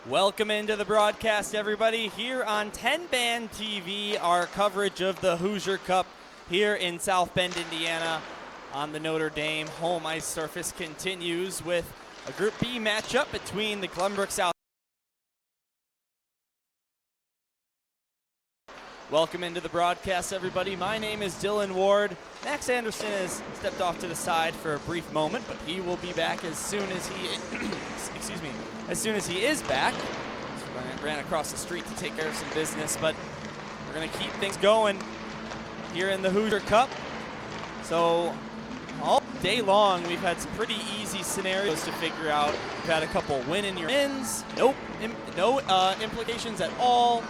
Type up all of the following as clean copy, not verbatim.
Welcome into the broadcast, everybody, here on 10 Band TV, our coverage of the Hoosier Cup here in South Bend, Indiana, on the Notre Dame home ice surface continues with a Group B matchup between the Glenbook South. Welcome into the broadcast, everybody. My name is Dylan Ward. Max Anderson has stepped off to the side for a brief moment, but he will be back as soon as he, as soon as he is back. Ran across the street to take care of some business, but we're going to keep things going here in the Hoosier Cup. So all day long, we've had some pretty easy scenarios to figure out. We've had a couple win in your wins, no implications at all.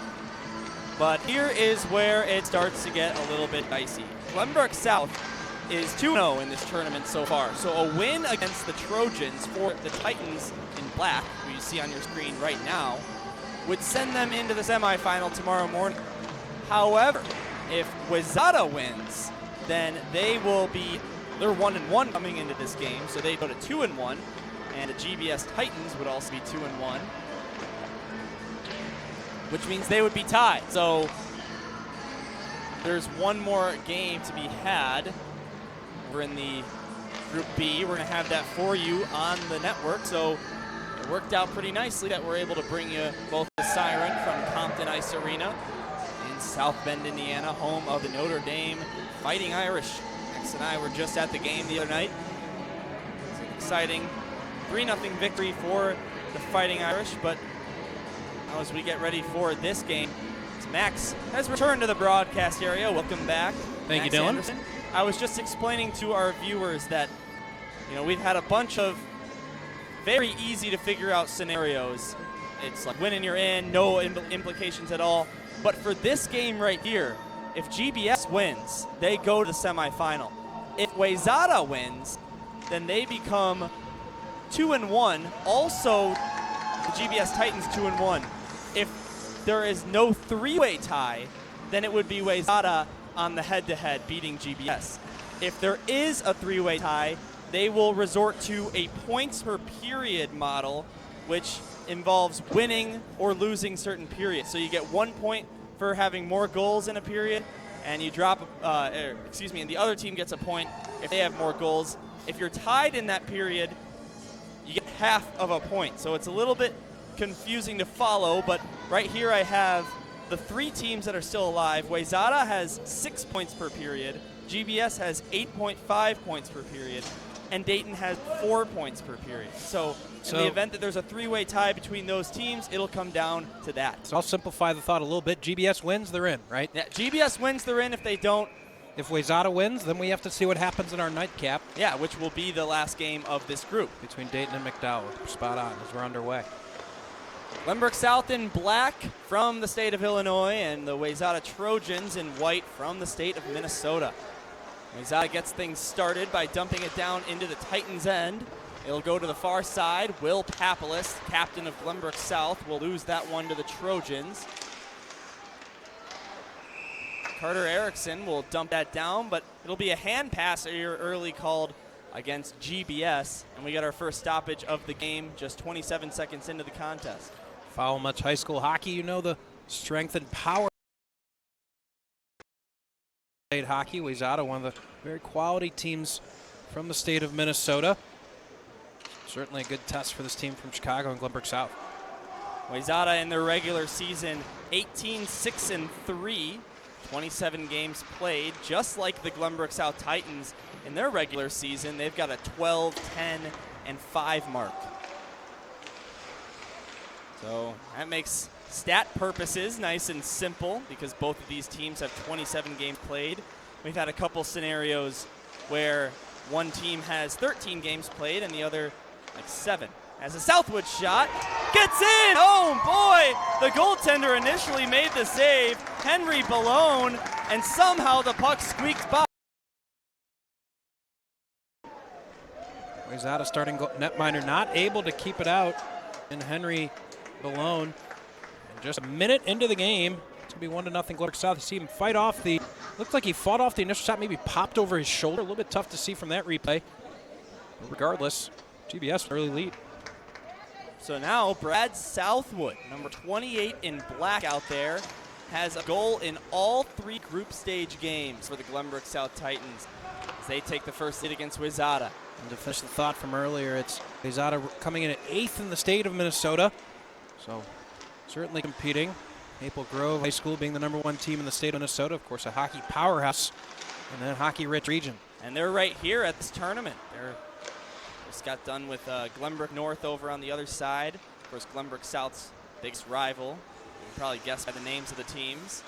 But here is where it starts to get a little bit dicey. Glenbook South is 2-0 in this tournament so far. So a win against the Trojans for the Titans in black, who you see on your screen right now, would send them into the semifinal tomorrow morning. However, if Wayzata wins, then they're 1-1 coming into this game, so they go to 2-1, and the GBS Titans would also be 2-1. Which means they would be tied. So there's one more game to be had. We're in the Group B. We're going to have that for you on the network. So it worked out pretty nicely that we're able to bring you both the siren from Compton Ice Arena in South Bend, Indiana, home of the Notre Dame Fighting Irish. Max and I were just at the game the other night. It's an exciting 3-0 victory for the Fighting Irish, but as we get ready for this game, Max has returned to the broadcast area. Welcome back. Thank you, Dylan. Anderson. I was just explaining to our viewers that, we've had a bunch of very easy to figure out scenarios. It's like winning you're in, no implications at all. But for this game right here, if GBS wins, they go to the semifinal. If Wayzata wins, then they become 2-1. Also, the GBS Titans 2-1. If there is no three-way tie, then it would be Wayzata on the head-to-head beating GBS. If there is a three-way tie, they will resort to a points per period model, which involves winning or losing certain periods. So you get 1 point for having more goals in a period, and you drop, and the other team gets a point if they have more goals. If you're tied in that period, you get half of a point. So it's a little bit confusing to follow, but right here I have the three teams that are still alive. Wayzata has 6 points per period, GBS has 8.5 points per period, and Dayton has 4 points per period. So in the event that there's a three-way tie between those teams, it'll come down to that. So I'll simplify the thought a little bit. GBS wins, they're in, right? Yeah, GBS wins, they're in. If they don't, if Wayzata wins, then we have to see what happens in our nightcap. Yeah, which will be the last game of this group. Between Dayton and McDowell. Spot on as we're underway. Glenbook South in black from the state of Illinois, and the Wayzata Trojans in white from the state of Minnesota. Wayzata gets things started by dumping it down into the Titans' end. It'll go to the far side. Will Papalis, captain of Glenbook South, will lose that one to the Trojans. Carter Erickson will dump that down, but it'll be a hand pass here early called against GBS, and we got our first stoppage of the game just 27 seconds into the contest. Follow much high school hockey, you know the strength and power. State hockey, Wayzata, one of the very quality teams from the state of Minnesota. Certainly a good test for this team from Chicago and Glenbook South. Wayzata in their regular season, 18-6-3, 27 games played, just like the Glenbook South Titans in their regular season. They've got a 12-10-5 mark. So that makes stat purposes nice and simple because both of these teams have 27 games played. We've had a couple scenarios where one team has 13 games played and the other like 7. As a Southwood shot, gets in! Oh boy! The goaltender initially made the save, Henry Ballone, and somehow the puck squeaks by. Wayzata starting netminder not able to keep it out, and Henry Ballone. And just a minute into the game, it's going to be 1-0 Glenbook South. You see him fight off the, looked like he fought off the initial shot, maybe popped over his shoulder. A little bit tough to see from that replay. But regardless, GBS early lead. So now Brad Southwood, number 28 in black out there, has a goal in all 3 group stage games for the Glenbrook South Titans as they take the first lead against Wayzata. And to finish the thought from earlier, it's Wayzata coming in at 8th in the state of Minnesota. So certainly competing. Maple Grove High School being the #1 team in the state of Minnesota. Of course, a hockey powerhouse and then hockey-rich region. And they're right here at this tournament. They're just got done with Glenbrook North over on the other side. Of course, Glenbrook South's biggest rival. You can probably guess by the names of the teams.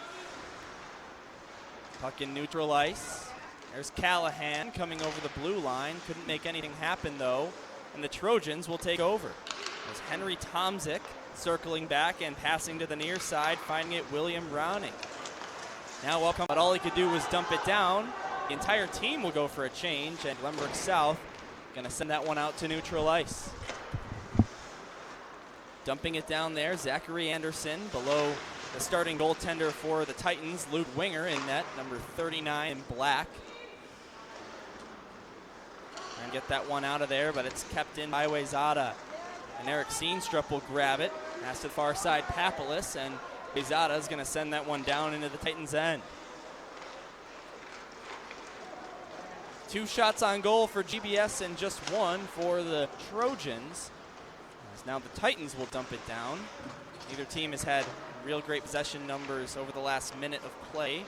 Puck in neutral ice. There's Callahan coming over the blue line. Couldn't make anything happen, though. And the Trojans will take over. There's Henry Tomzik circling back and passing to the near side, finding it William Browning. Now welcome, but all he could do was dump it down. The entire team will go for a change, and Glenbrook South gonna send that one out to neutral ice. Dumping it down there, Zachary Anderson below the starting goaltender for the Titans, Luke Winger in net, number 39 in black. And get that one out of there, but it's kept in by Wayzata. And Eric Steenstrup will grab it. Pass to the far side, Papalis, and Wayzata is going to send that one down into the Titans' end. 2 shots on goal for GBS and just 1 for the Trojans. As now the Titans will dump it down. Neither team has had real great possession numbers over the last minute of play.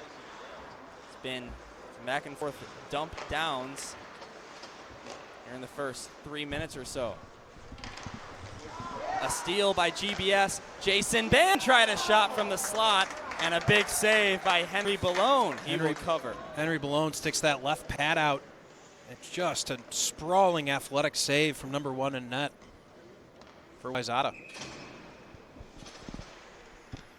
It's been some back and forth dump downs here in the first 3 minutes or so. A steal by GBS. Jason Band tried a shot from the slot, and a big save by Henry Ballone. He will cover. Henry Ballone sticks that left pad out. It's just a sprawling athletic save from #1 in net for Wayzata.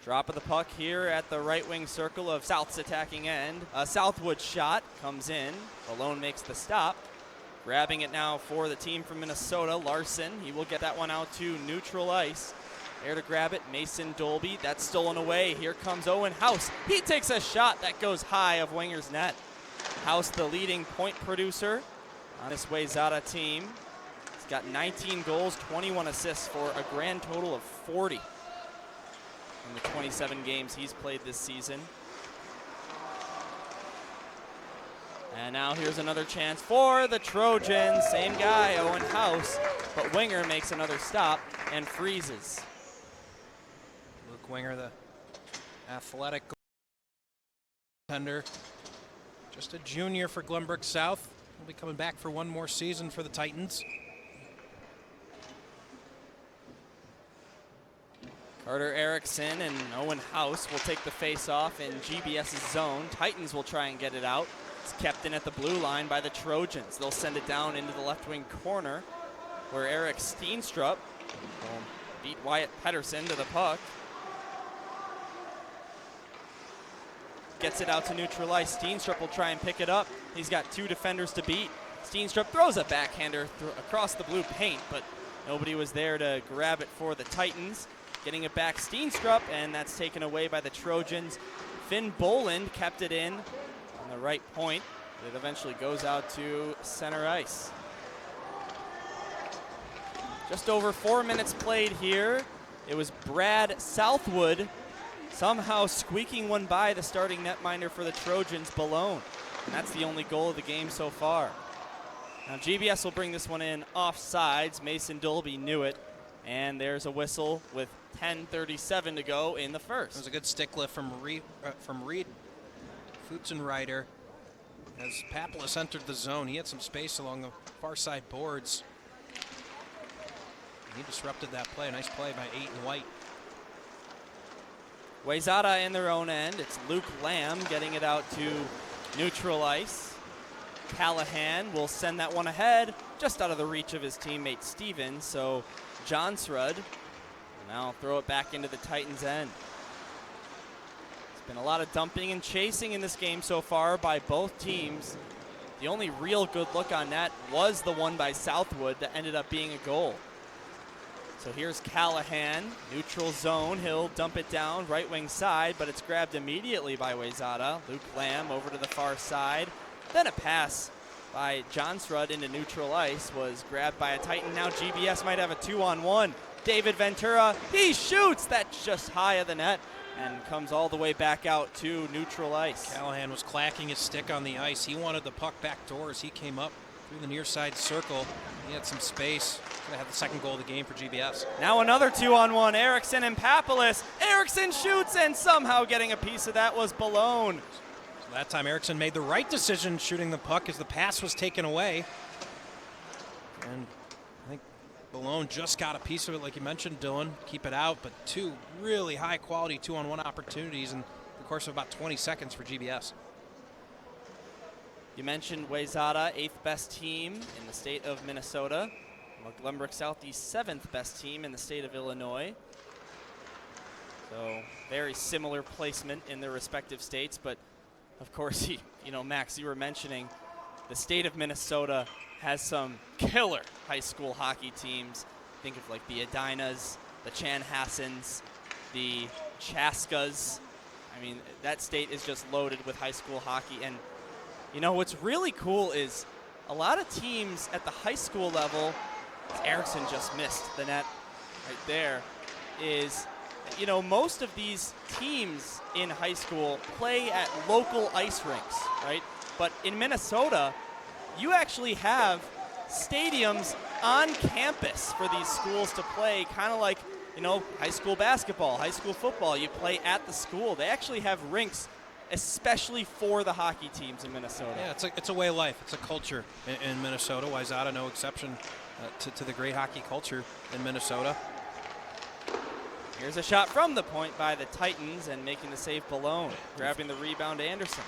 Drop of the puck here at the right wing circle of South's attacking end. A Southwood shot comes in. Ballone makes the stop. Grabbing it now for the team from Minnesota, Larson. He will get that one out to neutral ice. There to grab it, Mason Dolby. That's stolen away. Here comes Owen House. He takes a shot that goes high of Winger's net. House, the leading point producer on this Wayzata team. He's got 19 goals, 21 assists for a grand total of 40 in the 27 games he's played this season. And now here's another chance for the Trojans. Same guy, Owen House, but Winger makes another stop and freezes. Luke Winger, the athletic goaltender, just a junior for Glenbrook South. He'll be coming back for one more season for the Titans. Carter Erickson and Owen House will take the face-off in GBS's zone. Titans will try and get it out. It's kept in at the blue line by the Trojans. They'll send it down into the left wing corner where Eric Steenstrup will beat Wyatt Pedersen to the puck. Gets it out to neutral ice. Steenstrup will try and pick it up. He's got 2 defenders to beat. Steenstrup throws a backhander across the blue paint, but nobody was there to grab it for the Titans. Getting it back, Steenstrup, and that's taken away by the Trojans. Finn Boland kept it in on the right point. It eventually goes out to center ice. Just over 4 minutes played here. It was Brad Southwood somehow squeaking one by the starting netminder for the Trojans, Ballone. And that's the only goal of the game so far. Now GBS will bring this one in offsides. Mason Dolby knew it. And there's a whistle with 10:37 to go in the first. It was a good stick lift from Reed Futzenreiter. As Papalis entered the zone, he had some space along the far side boards. He disrupted that play. A nice play by Aiton White. Wayzata in their own end. It's Luke Lamb getting it out to neutral ice. Callahan will send that one ahead, just out of the reach of his teammate Stevens. So Johnsrud will now throw it back into the Titans' end. It's been a lot of dumping and chasing in this game so far by both teams. The only real good look on that was the one by Southwood that ended up being a goal. So here's Callahan, neutral zone. He'll dump it down right wing side, but it's grabbed immediately by Wayzata. Luke Lamb over to the far side. Then a pass by Johnsrud into neutral ice was grabbed by a Titan. Now GBS might have a 2-on-1. David Ventura, he shoots. That's just high of the net and comes all the way back out to neutral ice. Callahan was clacking his stick on the ice. He wanted the puck back doors. He came up through the near side circle. He had some space. Could have had the second goal of the game for GBS. Now another 2-on-1, Erickson and Papelis. Erickson shoots, and somehow getting a piece of that was Balone. So that time Erickson made the right decision shooting the puck as the pass was taken away. And I think Balone just got a piece of it, like you mentioned, Dylan. Keep it out, but two really high-quality 2-on-1 opportunities in the course of about 20 seconds for GBS. You mentioned Wayzata, 8th best team in the state of Minnesota. While Glenbrook South, the 7th best team in the state of Illinois. So very similar placement in their respective states, but of course, Max, you were mentioning the state of Minnesota has some killer high school hockey teams. Think of like the Edinas, the Chanhassens, the Chaskas. I mean, that state is just loaded with high school hockey. And what's really cool is a lot of teams at the high school level, Erickson just missed the net right there, is, most of these teams in high school play at local ice rinks, right? But in Minnesota, you actually have stadiums on campus for these schools to play, kind of like, high school basketball, high school football. You play at the school. They actually have rinks especially for the hockey teams in Minnesota. Yeah, it's a way of life. It's a culture in Minnesota. Wayzata, no exception to the great hockey culture in Minnesota. Here's a shot from the point by the Titans, and making the save Balone, grabbing the rebound to Anderson.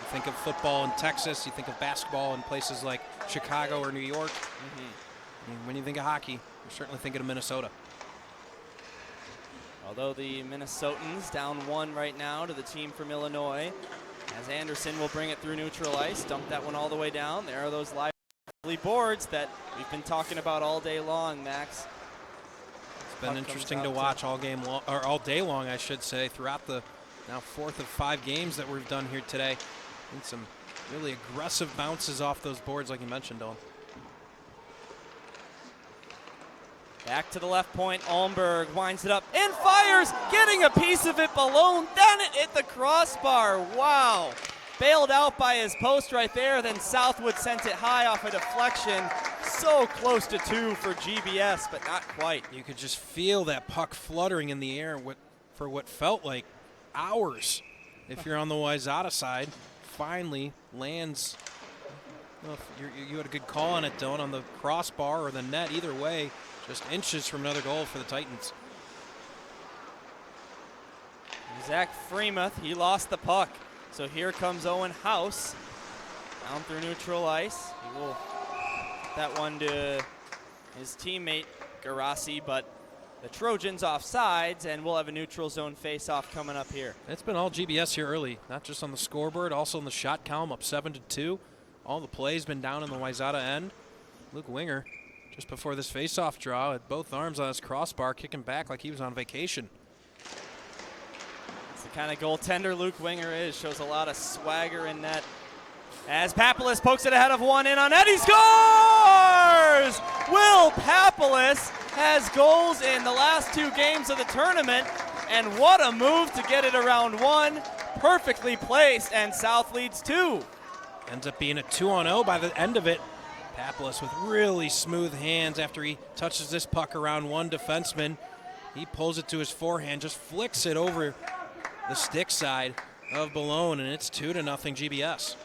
You think of football in Texas, you think of basketball in places like Chicago or New York. I mean, when you think of hockey, you're certainly thinking of Minnesota. Although the Minnesotans down 1 right now to the team from Illinois, as Anderson will bring it through neutral ice, dump that one all the way down. There are those lively boards that we've been talking about all day long, Max. It's been interesting to watch all game long, or all day long, I should say, throughout the now 4th of 5 games that we've done here today. And some really aggressive bounces off those boards, like you mentioned, Dylan. Back to the left point, Almberg winds it up and fires, getting a piece of it, Balone, then it hit the crossbar, wow. Bailed out by his post right there, then Southwood sent it high off a deflection. So close to 2 for GBS, but not quite. You could just feel that puck fluttering in the air for what felt like hours. If you're on the Wayzata side, finally lands. Well, you had a good call on it, Dylan, on the crossbar or the net, either way. Just inches from another goal for the Titans. Zach Freemuth, he lost the puck. So here comes Owen House down through neutral ice. He will get that one to his teammate Garasi, but the Trojans off sides, and we'll have a neutral zone face-off coming up here. It's been all GBS here early, not just on the scoreboard, also in the shot column, up 7-2. All the plays been down in the Wayzata end. Luke Winger, just before this face-off draw, had both arms on his crossbar, kicking back like he was on vacation. It's the kind of goaltender Luke Winger is. Shows a lot of swagger in net. As Papelis pokes it ahead of one in on net, he scores! Will Papelis has goals in the last 2 games of the tournament, and what a move to get it around 1. Perfectly placed, and South leads 2. Ends up being a 2-on-0 by the end of it. Papelis with really smooth hands after he touches this puck around one defenseman. He pulls it to his forehand, just flicks it over the stick side of Balone, and it's 2-0 GBS.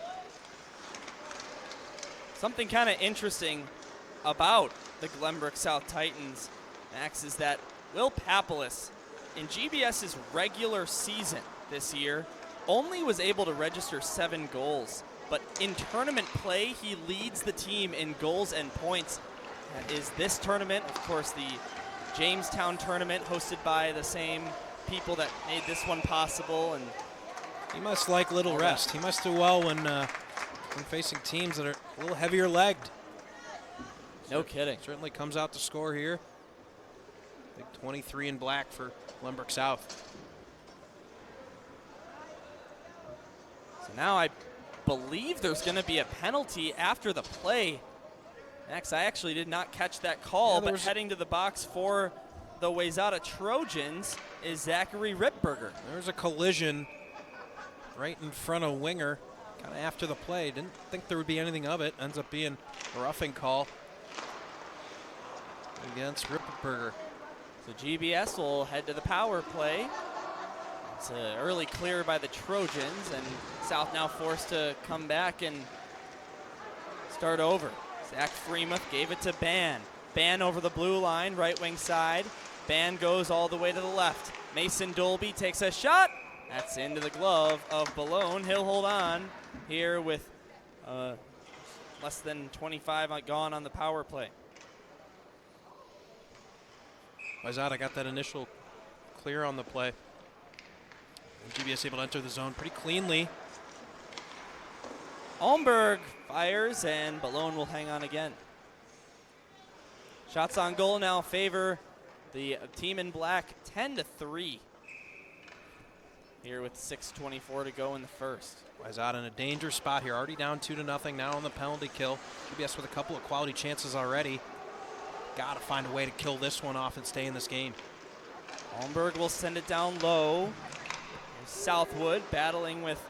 Something kind of interesting about the Glenbrook South Titans, Max, is that Will Papelis, in GBS's regular season this year, only was able to register 7 goals. But in tournament play, he leads the team in goals and points. That is this tournament, of course, the Jamestown tournament, hosted by the same people that made this one possible. And he must like little rest. He must do well when facing teams that are a little heavier legged. No kidding. Certainly comes out to score here. Big 23 in black for Glenbrook South. So now I believe there's going to be a penalty after the play. Max, I actually did not catch that call, but heading to the box for the Wayzata Trojans is Zachary Ripberger. There's a collision right in front of Winger, kind of after the play. Didn't think there would be anything of it. Ends up being a roughing call against Ripberger. So GBS will head to the power play. It's an early clear by the Trojans, and South now forced to come back and start over. Zach Freemuth gave it to Ban. Ban over the blue line, right wing side. Ban goes all the way to the left. Mason Dolby takes a shot. That's into the glove of Balone. He'll hold on here with less than 25 gone on the power play. Wayzata got that initial clear on the play. And GBS able to enter the zone pretty cleanly. Almberg fires, and Balone will hang on again. Shots on goal now favor the team in black 10-3. Here with 6:24 to go in the first. Wayzata in a dangerous spot here, already down 2-0 now on the penalty kill. GBS with a couple of quality chances already. Got to find a way to kill this one off and stay in this game. Almberg will send it down low. Here's Southwood battling with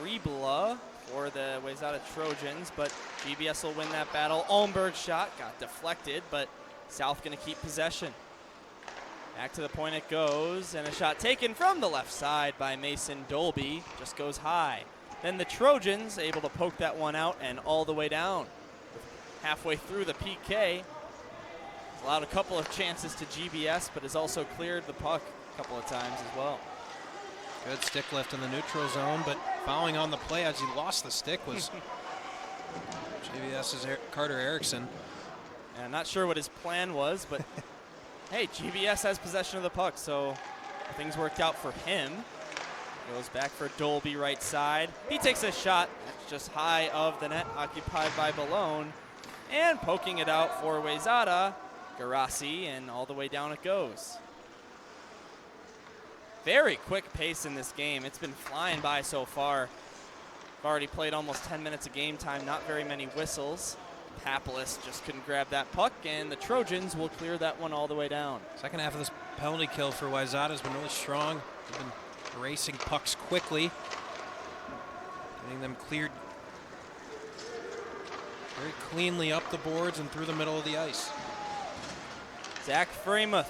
Rebla for the Wayzata Trojans, but GBS will win that battle. Almberg's shot got deflected, but South going to keep possession. Back to the point it goes, and a shot taken from the left side by Mason Dolby. Just goes high. Then the Trojans able to poke that one out and all the way down. Halfway through the PK, allowed a couple of chances to GBS, but has also cleared the puck a couple of times as well. Good stick lift in the neutral zone, but fouling on the play as he lost the stick was GBS's Carter Erickson. And I'm not sure what his plan was, but hey, GBS has possession of the puck, so things worked out for him. Goes back for Dolby right side. He takes a shot. That's just high of the net, occupied by Balone. And poking it out for Wayzata, Garasi, and all the way down it goes. Very quick pace in this game. It's been flying by so far. We've already played almost 10 minutes of game time, not very many whistles. Papolis just couldn't grab that puck, and the Trojans will clear that one all the way down. Second half of this penalty kill for Wayzata has been really strong. They've been erasing pucks quickly, getting them cleared very cleanly up the boards and through the middle of the ice. Zach Freemuth,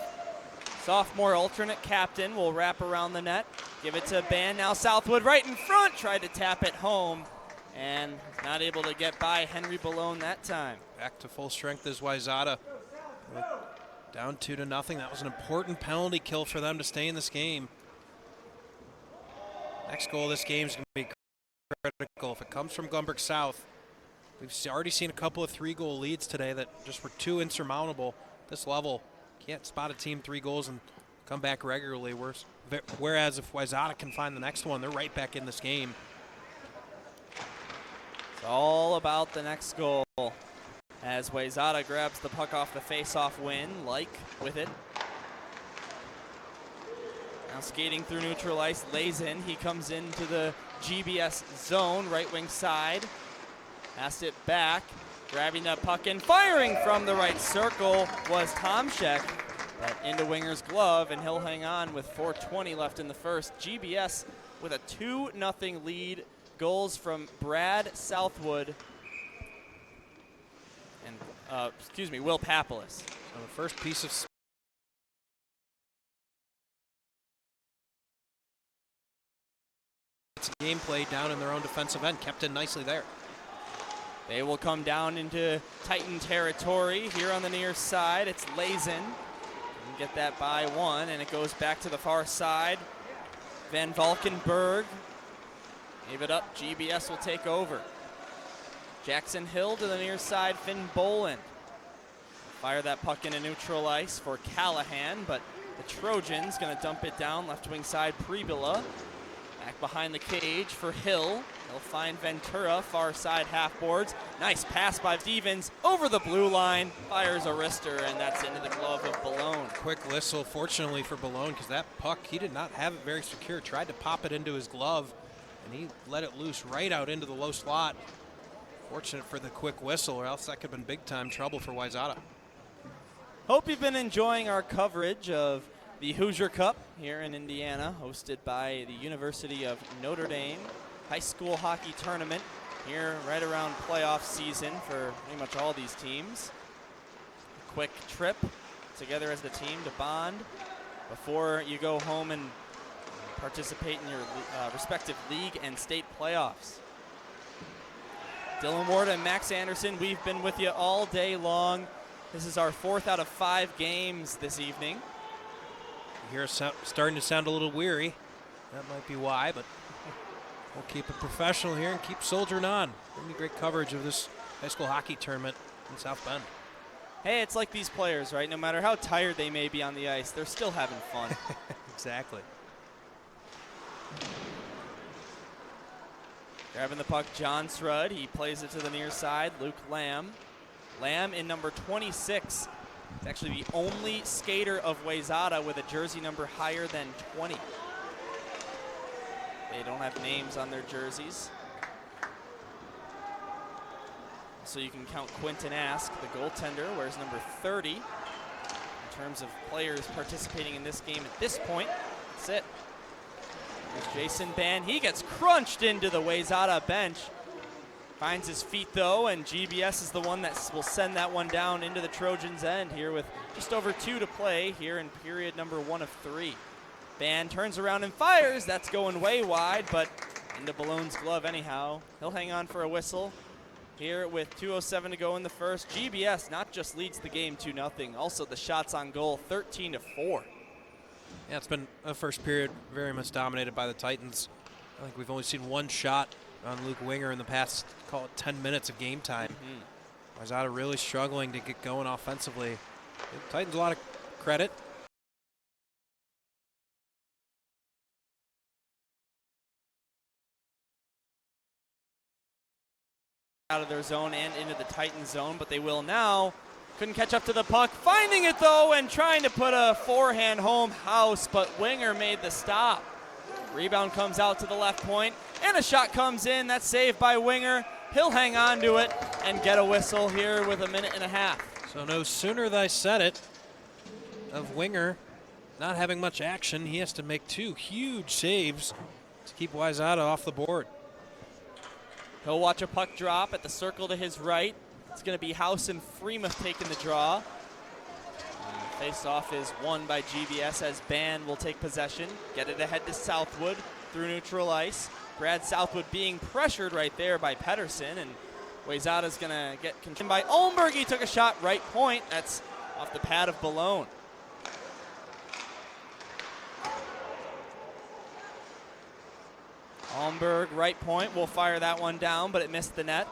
sophomore alternate captain, will wrap around the net. Give it to Ban. Now Southwood right in front. Tried to tap it home and not able to get by Henry Balone that time. Back to full strength is Wayzata. Down 2-0. That was an important penalty kill for them to stay in this game. Next goal of this game is going to be critical. If it comes from Glenbook South, we've already seen a couple of 3-goal leads today that just were too insurmountable. This level, can't spot a team 3 goals and come back regularly. Whereas if Wayzata can find the next one, they're right back in this game. It's all about the next goal as Wayzata grabs the puck off the face-off win, with it. Now skating through neutral ice, lays in. He comes into the GBS zone, right wing side. Passed it back, grabbing that puck and firing from the right circle was Tomczyk. But into Winger's glove, and he'll hang on with 4:20 left in the first. GBS with a 2-0 lead. Goals from Brad Southwood and, Will Papolis. So the first piece of gameplay down in their own defensive end, kept in nicely there. They will come down into Titan territory here on the near side. It's Lazen. Get that by one, and it goes back to the far side. Van Valkenburg gave it up. GBS will take over. Jackson Hill to the near side. Finn Boland. Fire that puck into neutral ice for Callahan, but the Trojans going to dump it down. Left wing side, Prebula. Back behind the cage for Hill. He'll find Ventura, far side half boards. Nice pass by Stevens over the blue line. Fires a wrister, and that's into the glove of Balone. Quick whistle, fortunately for Balone, because that puck, he did not have it very secure. Tried to pop it into his glove, and he let it loose right out into the low slot. Fortunate for the quick whistle, or else that could have been big-time trouble for Wayzata. Hope you've been enjoying our coverage of the Hoosier Cup here in Indiana, hosted by the University of Notre Dame high school hockey tournament here right around playoff season for pretty much all these teams. A quick trip together as the team to bond before you go home and participate in your respective league and state playoffs. Dylan Ward and Max Anderson, we've been with you all day long. This is our 4th out of 5 games this evening. You hear us starting to sound a little weary. That might be why, but we'll keep it professional here and keep soldiering on. Really great coverage of this high school hockey tournament in South Bend. Hey, it's like these players, right? No matter how tired they may be on the ice, they're still having fun. Exactly. Grabbing the puck, John Srud. He plays it to the near side. Luke Lamb. Lamb in number 26. It's actually the only skater of Wayzata with a jersey number higher than 20. They don't have names on their jerseys. So you can count Quinton Ask, the goaltender, wears number 30. In terms of players participating in this game at this point, that's it. There's Jason Ban. He gets crunched into the Wayzata bench. Finds his feet, though, and GBS is the one that will send that one down into the Trojans' end here with just over 2 to play here in period number 1 of 3. Ban turns around and fires. That's going way wide, but into Balloon's glove anyhow. He'll hang on for a whistle here with 2:07 to go in the first. GBS not just leads the game 2-0, also the shots on goal 13-4. Yeah, it's been a first period very much dominated by the Titans. I think we've only seen one shot on Luke Winger in the past, call it 10 minutes of game time. Wayzata really struggling to get going offensively. Give the Titans a lot of credit. Out of their zone and into the Titan zone, but they will now. Couldn't catch up to the puck, finding it though and trying to put a forehand home house, but Winger made the stop. Rebound comes out to the left point, and a shot comes in. That's saved by Winger. He'll hang on to it and get a whistle here with 1.5 minutes. So no sooner than I said it, of Winger not having much action, he has to make 2 huge saves to keep Wayzata off the board. He'll watch a puck drop at the circle to his right. It's going to be House and Freemuth taking the draw. Face-off is won by GBS as Ban will take possession. Get it ahead to Southwood through neutral ice. Brad Southwood being pressured right there by Pedersen, and Wayzata's going to get controlled by Olmberg. He took a shot right point. That's off the pad of Balone. Olmberg, right point, will fire that one down, but it missed the net.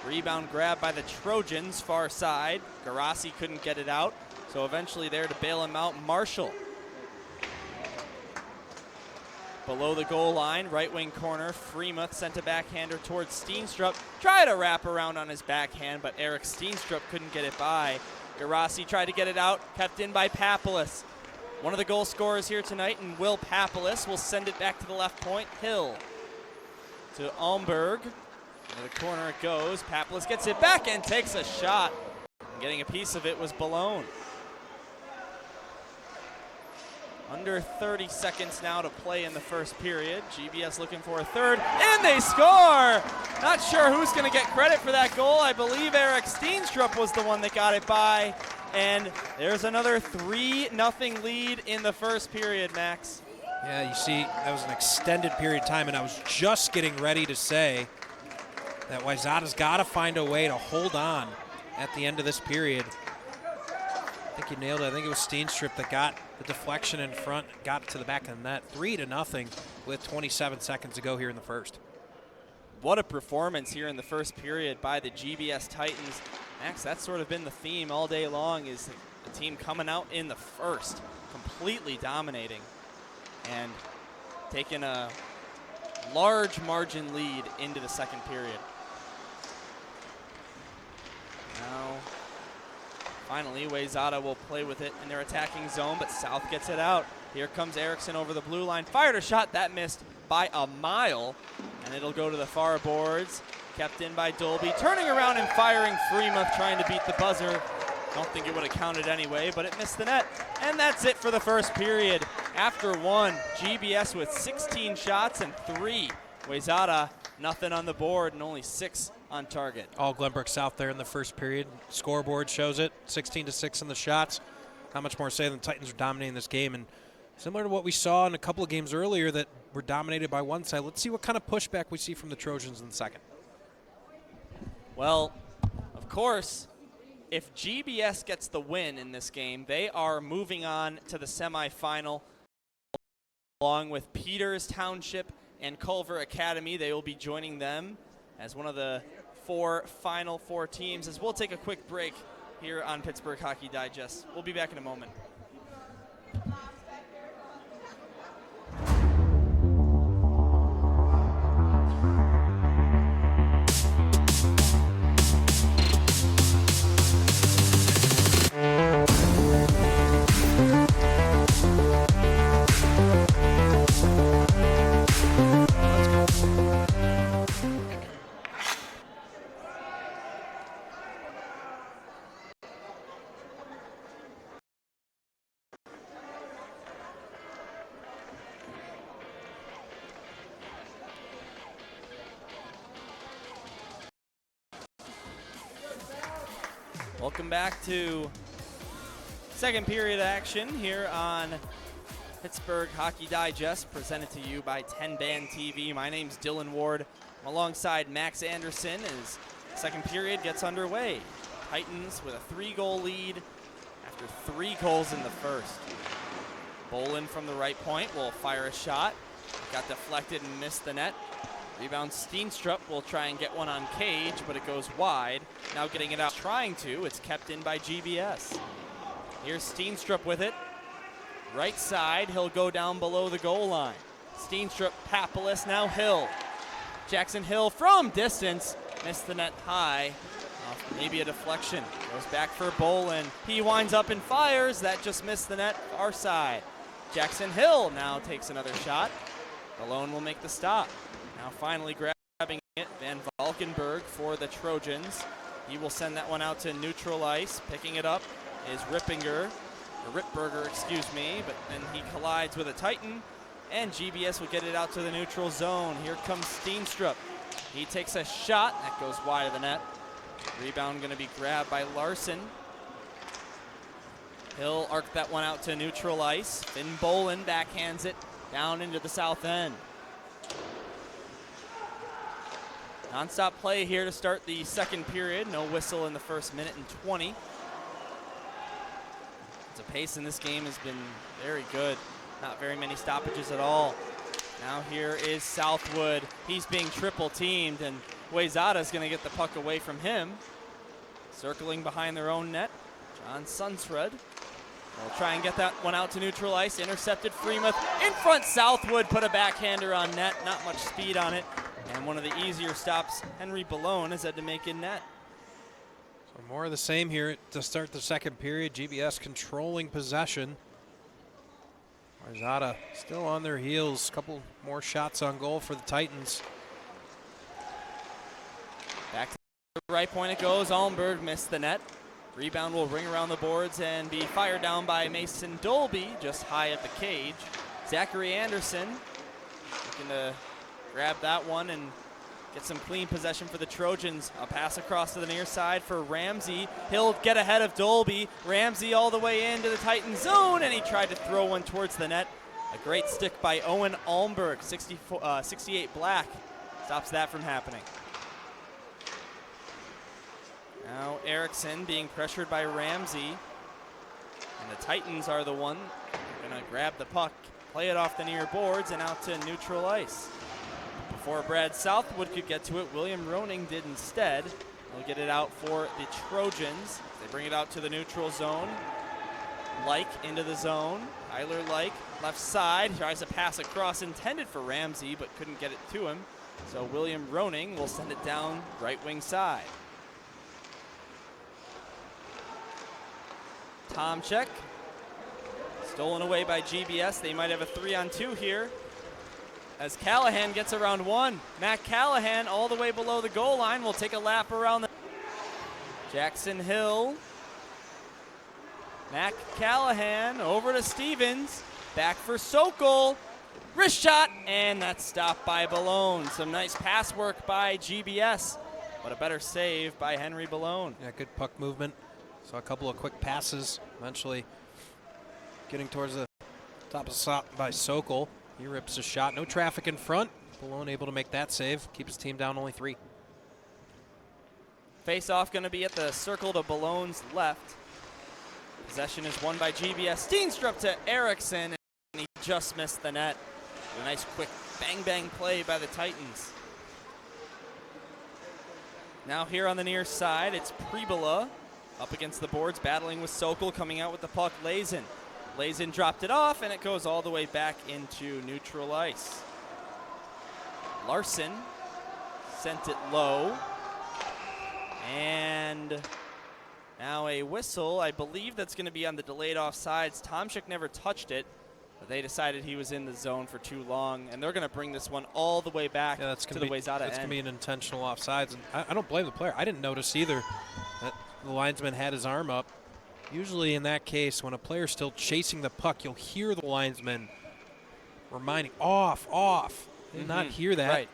Rebound grab by the Trojans, far side. Garasi couldn't get it out, so eventually there to bail him out, Marshall. Below the goal line, right wing corner, Freemuth sent a backhander towards Steenstrup. Tried to wrap around on his backhand, but Eric Steenstrup couldn't get it by. Garasi tried to get it out, kept in by Papalis. One of the goal scorers here tonight, and Will Papalis will send it back to the left point. Hill to Olmberg. Into the corner it goes. Papalis gets it back and takes a shot. Getting a piece of it was Balone. Under 30 seconds now to play in the first period. GBS looking for a third, and they score! Not sure who's going to get credit for that goal. I believe Eric Steenstrup was the one that got it by. And there's another 3-0 lead in the first period, Max. Yeah, you see, that was an extended period of time, and I was just getting ready to say that Wayzata's got to find a way to hold on at the end of this period. I think you nailed it. I think it was Steenstrup that got the deflection in front, got it to the back of the net. 3-0 with 27 seconds to go here in the first. What a performance here in the first period by the GBS Titans. Max, that's sort of been the theme all day long, is the team coming out in the first, completely dominating and taking a large margin lead into the second period. Now, finally, Wayzata will play with it in their attacking zone, but South gets it out. Here comes Erickson over the blue line. Fired a shot that missed by a mile, and it'll go to the far boards. Kept in by Dolby. Turning around and firing Freemuth, trying to beat the buzzer. Don't think it would have counted anyway, but it missed the net. And that's it for the first period. After one, GBS with 16 shots and 3. Wayzata, nothing on the board and only 6 on target. All Glenbook South there in the first period. Scoreboard shows it, 16-6 in the shots. How much more say than the Titans are dominating this game? And similar to what we saw in a couple of games earlier that were dominated by one side, let's see what kind of pushback we see from the Trojans in the second. Well, of course, if GBS gets the win in this game, they are moving on to the semifinal along with Peters Township and Culver Academy. They will be joining them as one of the final four teams, as we'll take a quick break here on Pittsburgh Hockey Digest. We'll be back in a moment. Welcome back to second period action here on Pittsburgh Hockey Digest, presented to you by 10 Band TV. My name's Dylan Ward. I'm alongside Max Anderson as second period gets underway. Titans with a 3-goal lead after 3 goals in the first. Bolin from the right point will fire a shot. Got deflected and missed the net. Rebound, Steenstrup will try and get one on Cage, but it goes wide. Now getting it out, trying to. It's kept in by GBS. Here's Steenstrup with it. Right side, he'll go down below the goal line. Steenstrup, Papalis, now Hill. Jackson Hill from distance, missed the net high. Maybe a deflection. Goes back for Bolin. He winds up and fires. That just missed the net, our side. Jackson Hill now takes another shot. Malone will make the stop. Now finally grabbing it, Van Valkenburg for the Trojans. He will send that one out to neutral ice. Picking it up is Ripperger, excuse me, but then he collides with a Titan, and GBS will get it out to the neutral zone. Here comes Steenstrup. He takes a shot, that goes wide of the net. Rebound going to be grabbed by Larson. He'll arc that one out to neutral ice. Finn Bolin backhands it down into the south end. Non-stop play here to start the second period. No whistle in the first minute and 20. The pace in this game has been very good. Not very many stoppages at all. Now here is Southwood. He's being triple teamed, and Wayzata is going to get the puck away from him. Circling behind their own net, John Sunsred will try and get that one out to neutral ice. Intercepted Freemuth. In front, Southwood put a backhander on net. Not much speed on it. And one of the easier stops, Henry Balone, has had to make in net. So more of the same here to start the second period. GBS controlling possession. Wayzata still on their heels. A couple more shots on goal for the Titans. Back to the right point it goes. Allenberg missed the net. Rebound will ring around the boards and be fired down by Mason Dolby, just high at the cage. Zachary Anderson looking to grab that one and get some clean possession for the Trojans. A pass across to the near side for Ramsey. He'll get ahead of Dolby. Ramsey all the way into the Titan zone, and he tried to throw one towards the net. A great stick by Owen Almberg, 68 black. Stops that from happening. Now Erickson being pressured by Ramsey. And the Titans are the one going to grab the puck, play it off the near boards and out to neutral ice. Before Brad Southwood could get to it, William Roning did instead. He'll get it out for the Trojans. They bring it out to the neutral zone. Like into the zone. Tyler Like, left side, tries to pass across, intended for Ramsey, but couldn't get it to him. So William Roning will send it down right wing side. Tomchek, stolen away by GBS. They might have a 3-on-2 here, as Callahan gets around one. Matt Callahan all the way below the goal line will take a lap around the... Jackson Hill Mac Callahan over to Stevens. Back for Sokol. Wrist shot, and that's stopped by Balone. Some nice pass work by GBS, but a better save by Henry Balone. Yeah, good puck movement. Saw a couple of quick passes, eventually getting towards the top of the stop by Sokol. He rips a shot. No traffic in front. Balone able to make that save. Keep his team down only 3. Face-off going to be at the circle to Balone's left. Possession is won by GBS. Steenstrup to Erickson, and he just missed the net. A nice quick bang-bang play by the Titans. Now here on the near side, it's Pribula up against the boards, battling with Sokol, coming out with the puck. Lazen. Lazen dropped it off, and it goes all the way back into neutral ice. Larson sent it low. And now a whistle. I believe that's going to be on the delayed offsides. Tomczyk never touched it, but they decided he was in the zone for too long, and they're going to bring this one all the way back to the Wayzata end. That's going to be an intentional offsides, and I don't blame the player. I didn't notice either that the linesman had his arm up. Usually in that case, when a player's still chasing the puck, you'll hear the linesman reminding, off. Did not hear that. Right.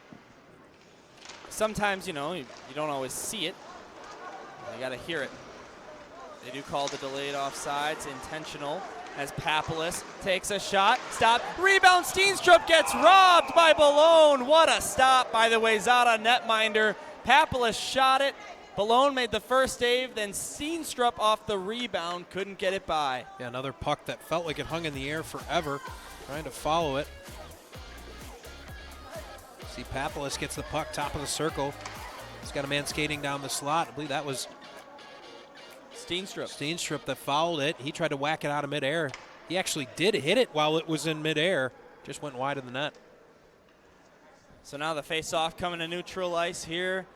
Sometimes, you know, you don't always see it. You got to hear it. They do call the delayed offsides intentional as Papelis takes a shot. Stop. Rebound. Steenstrup gets robbed by Balone. What a stop by the Wayzata netminder. Papelis shot it. Balone made the first save, then Steenstrup off the rebound, couldn't get it by. Yeah, another puck that felt like it hung in the air forever, trying to follow it. See, Papelis gets the puck, top of the circle. He's got a man skating down the slot. I believe that was Steenstrup that fouled it. He tried to whack it out of midair. He actually did hit it while it was in midair. Just went wide of the net. So now the face-off coming to neutral ice here.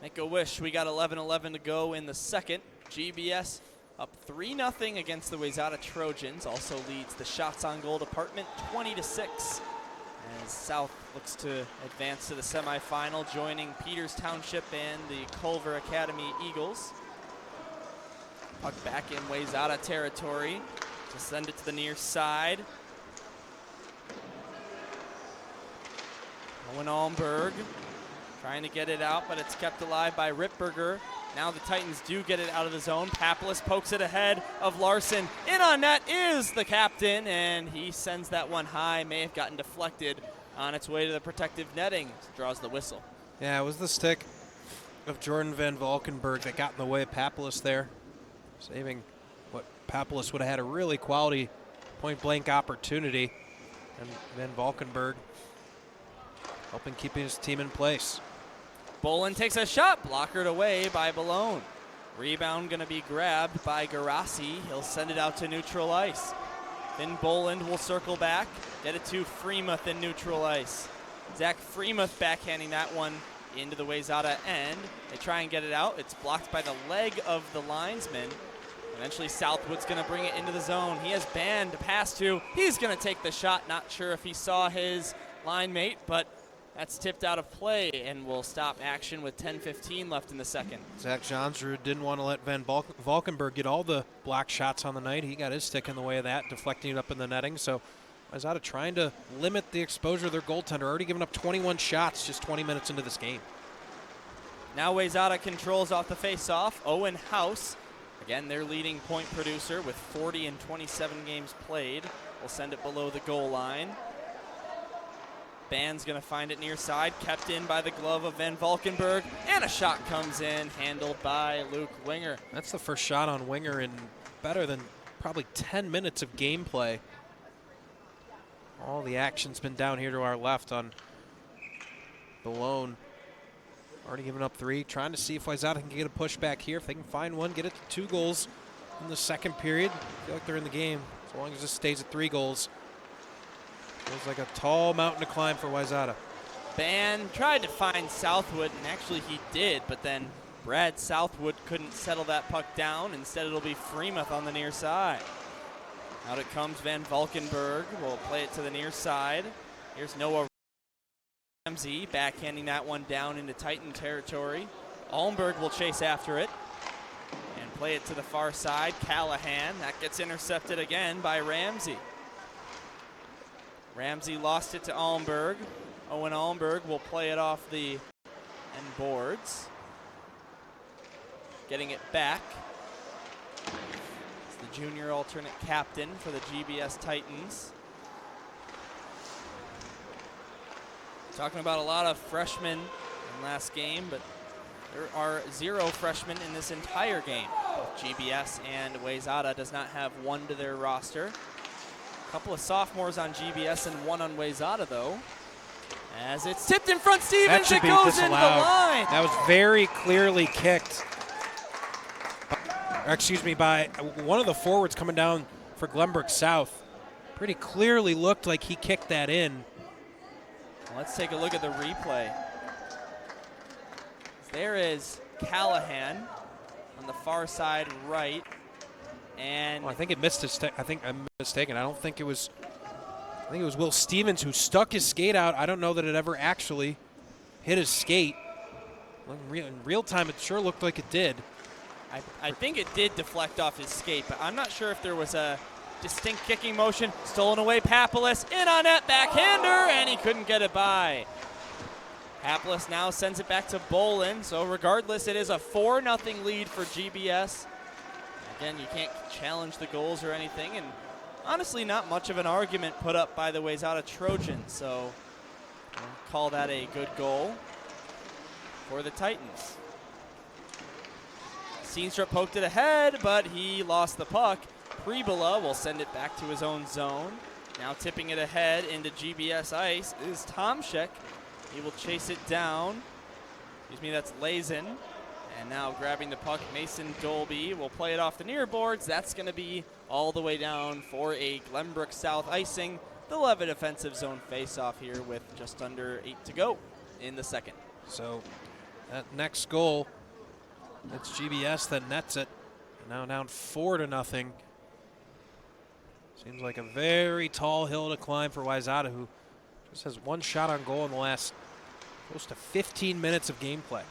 Make a wish. We got 11-11 to go in the second. GBS up 3-0 against the Wayzata Trojans. Also leads the shots on goal department 20-6. As South looks to advance to the semifinal, joining Peters Township and the Culver Academy Eagles. Puck back in Wayzata territory to send it to the near side. Owen Almberg trying to get it out, but it's kept alive by Rittberger. Now the Titans do get it out of the zone. Papelis pokes it ahead of Larson. In on net is the captain, and he sends that one high. May have gotten deflected on its way to the protective netting. Draws the whistle. Yeah, it was the stick of Jordan Van Valkenburg that got in the way of Papelis there, saving what Papelis would have had a really quality point-blank opportunity. And Van Valkenburg helping keeping his team in place. Bolin takes a shot, blockered away by Balone. Rebound going to be grabbed by Garassi. He'll send it out to neutral ice. Then Boland will circle back, get it to Freemuth in neutral ice. Zach Freemuth backhanding that one into the Wayzata end. They try and get it out. It's blocked by the leg of the linesman. Eventually Southwood's going to bring it into the zone. He has Band to pass to. He's going to take the shot. Not sure if he saw his line mate, but that's tipped out of play and will stop action with 10:15 left in the second. Zach Johnsrud didn't want to let Van Valkenburg get all the block shots on the night. He got his stick in the way of that, deflecting it up in the netting. So Wayzata trying to limit the exposure of their goaltender. Already given up 21 shots just 20 minutes into this game. Now Wayzata controls off the face-off. Owen House, again their leading point producer with 40 and 27 games played, will send it below the goal line. Band's going to find it near side, kept in by the glove of Van Valkenburg, and a shot comes in, handled by Luke Winger. That's the first shot on Winger in better than probably 10 minutes of gameplay. All the action's been down here to our left on Balone. Already given up 3, trying to see if Wayzata can get a push back here. If they can find one, get it to 2 goals in the second period. I feel like they're in the game, as long as this stays at 3 goals. Feels like a tall mountain to climb for Wayzata. Band tried to find Southwood, and actually he did, but then Brad Southwood couldn't settle that puck down. Instead, it'll be Freemuth on the near side. Out it comes Van Valkenburg. Will play it to the near side. Here's Noah Ramsey backhanding that one down into Titan territory. Almberg will chase after it. And play it to the far side. Callahan, that gets intercepted again by Ramsey. Ramsey lost it to Almberg. Owen Almberg will play it off the end boards. Getting it back. It's the junior alternate captain for the GBS Titans. Talking about a lot of freshmen in last game, but there are 0 freshmen in this entire game. Both GBS and Wayzata does not have one to their roster. A couple of sophomores on GBS and one on Wayzata, though. As it's tipped in front, Stevens, it goes into the line. That was very clearly kicked. Excuse me, by one of the forwards coming down for Glenbook South. Pretty clearly looked like he kicked that in. Let's take a look at the replay. There is Callahan on the far side right, and I think it missed his. I think I'm mistaken. I think it was Will Stevens who stuck his skate out. I don't know that it ever actually hit his skate. In real time, it sure looked like it did. I think it did deflect off his skate, but I'm not sure if there was a distinct kicking motion. Stolen away, Papalis in on net, backhander, and he couldn't get it by. Papalis now sends it back to Bolin, so regardless, it is a 4-0 lead for GBS. Again, you can't challenge the goals or anything, and honestly, not much of an argument put up by the Wayzata Trojans, so I'll call that a good goal for the Titans. Steenstrup poked it ahead, but he lost the puck. Prebula will send it back to his own zone. Now tipping it ahead into GBS ice is Tomczyk. He will chase it down. Excuse me, that's Lazen. And now grabbing the puck, Mason Dolby will play it off the near boards. That's going to be all the way down for a Glenbrook South icing. They'll have a defensive zone face-off here with just under 8 to go in the second. So that next goal, it's GBS that nets it. Now down 4-0. Seems like a very tall hill to climb for Wayzata, who just has one shot on goal in the last close to 15 minutes of gameplay.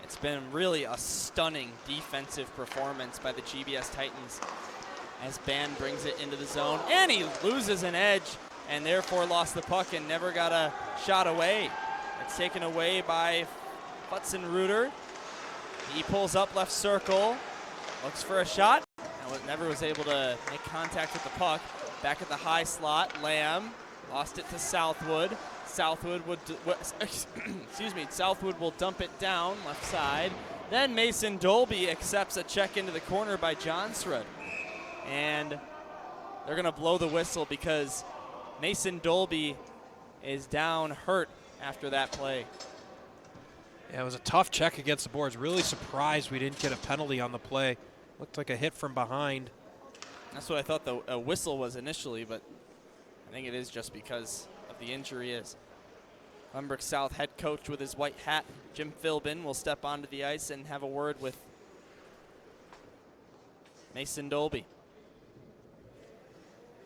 It's been really a stunning defensive performance by the GBS Titans as Band brings it into the zone, and he loses an edge and therefore lost the puck and never got a shot away. It's taken away by Futzenreuter. He pulls up left circle, looks for a shot, and never was able to make contact with the puck. Back at the high slot, Lamb lost it to Southwood. Southwood will dump it down left side. Then Mason Dolby accepts a check into the corner by Johnsrud. And they're going to blow the whistle because Mason Dolby is down hurt after that play. Yeah, it was a tough check against the boards. Really surprised we didn't get a penalty on the play. Looked like a hit from behind. That's what I thought the whistle was initially, but I think it is just because of the injury. Is Glenbrook South head coach with his white hat, Jim Philbin, will step onto the ice and have a word with Mason Dolby.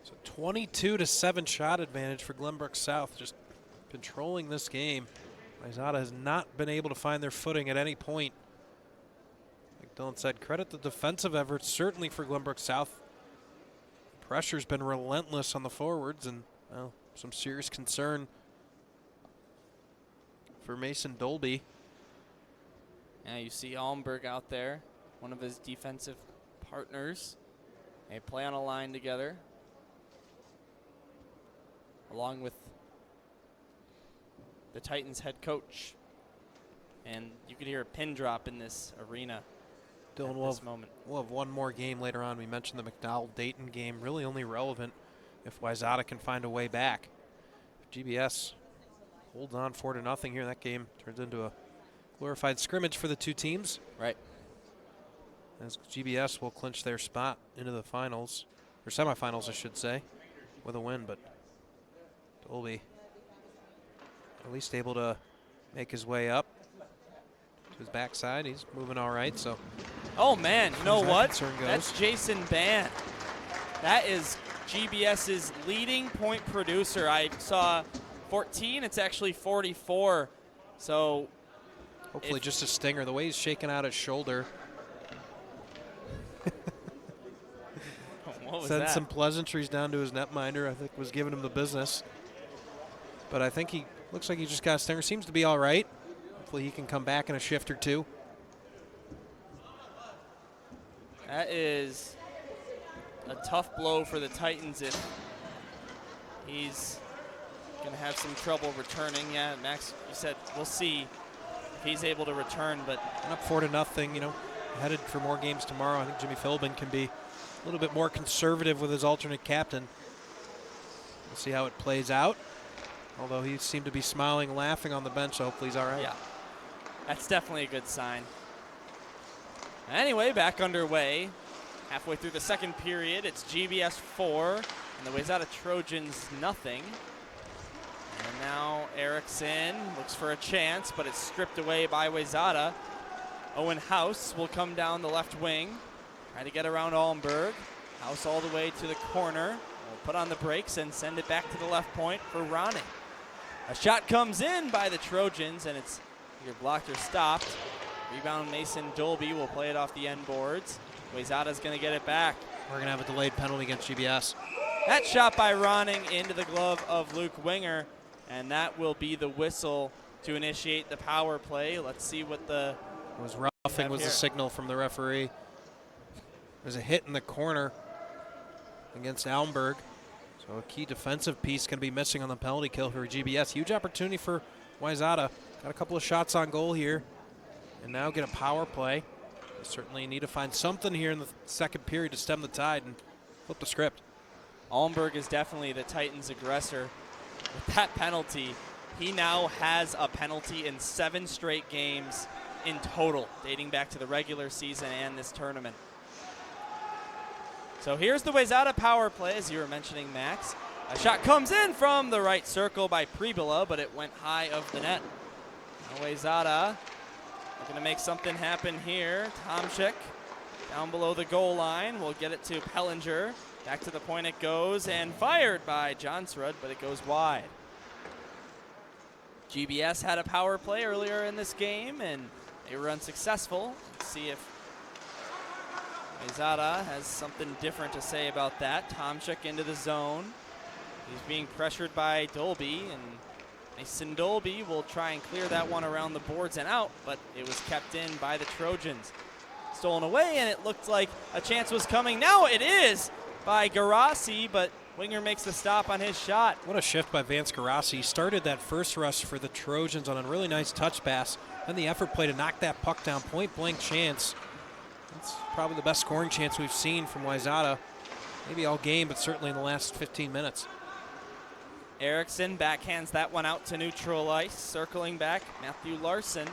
So 22-7 shot advantage for Glenbrook South, just controlling this game. Wayzata has not been able to find their footing at any point. Like Dylan said, credit the defensive efforts, certainly for Glenbrook South. Pressure's been relentless on the forwards, and well, some serious concern for Mason Dolby. Yeah, you see Almberg out there, one of his defensive partners. They play on a line together, along with the Titans head coach. And you could hear a pin drop in this arena. Dylan, we'll have one more game later on. We mentioned the McDowell-Dayton game, really only relevant if Wayzata can find a way back. If GBS holds on 4-0 here, that game turns into a glorified scrimmage for the two teams. Right. As GBS will clinch their spot into the finals, or semifinals, I should say, with a win. But Dolby at least able to make his way up to his backside. He's moving all right, so. Oh man, you know what? That's Jason Band. That is GBS's leading point producer. I saw 14, it's actually 44. So Hopefully just a stinger. The way he's shaking out his shoulder. What was Sent that? some pleasantries down to his netminder. I think was giving him the business. But I think he looks like he just got a stinger. Seems to be all right. Hopefully he can come back in a shift or two. That is a tough blow for the Titans if he's going to have some trouble returning. Yeah, Max, you said we'll see if he's able to return. But up 4-0, you know, headed for more games tomorrow. I think Jimmy Philbin can be a little bit more conservative with his alternate captain. We'll see how it plays out. Although he seemed to be smiling, laughing on the bench, so hopefully he's all right. yeah, that's definitely a good sign. Anyway, back underway. Halfway through the second period, it's GBS 4 and the Wayzata Trojans nothing. And now Erickson looks for a chance, but it's stripped away by Wayzata. Owen House will come down the left wing, try to get around Almberg. House all the way to the corner. Will put on the brakes and send it back to the left point for Ronning. A shot comes in by the Trojans, and it's either blocked or stopped. Rebound Mason Dolby will play it off the end boards. Wayzata's going to get it back. We're going to have a delayed penalty against GBS. That shot by Ronning into the glove of Luke Winger, and that will be the whistle to initiate the power play. Let's see what the... It was roughing was the signal from the referee. There's a hit in the corner against Almberg. So a key defensive piece going to be missing on the penalty kill for GBS. Huge opportunity for Wayzata. Got a couple of shots on goal here. And now get a power play. They certainly need to find something here in the second period to stem the tide and flip the script. Almberg is definitely the Titans' aggressor. With that penalty, he now has a penalty in 7 straight games in total, dating back to the regular season and this tournament. So here's the Wayzata power play, as you were mentioning, Max. A shot comes in from the right circle by Pribula, but it went high of the net. Now Wayzata looking to make something happen here. Tomczyk down below the goal line. We'll get it to Pellinger. Back to the point it goes, and fired by Johnsrud, but it goes wide. GBS had a power play earlier in this game, and they were unsuccessful. Let's see if Wayzata has something different to say about that. Tomczyk into the zone. He's being pressured by Dolby, and Mason Dolby will try and clear that one around the boards and out, but it was kept in by the Trojans. Stolen away, and it looked like a chance was coming. Now it is by Garasi, but Winger makes the stop on his shot. What a shift by Vance Garasi. He started that first rush for the Trojans on a really nice touch pass. Then the effort play to knock that puck down, point blank chance. That's probably the best scoring chance we've seen from Wayzata. Maybe all game, but certainly in the last 15 minutes. Erickson backhands that one out to neutral ice. Circling back, Matthew Larson.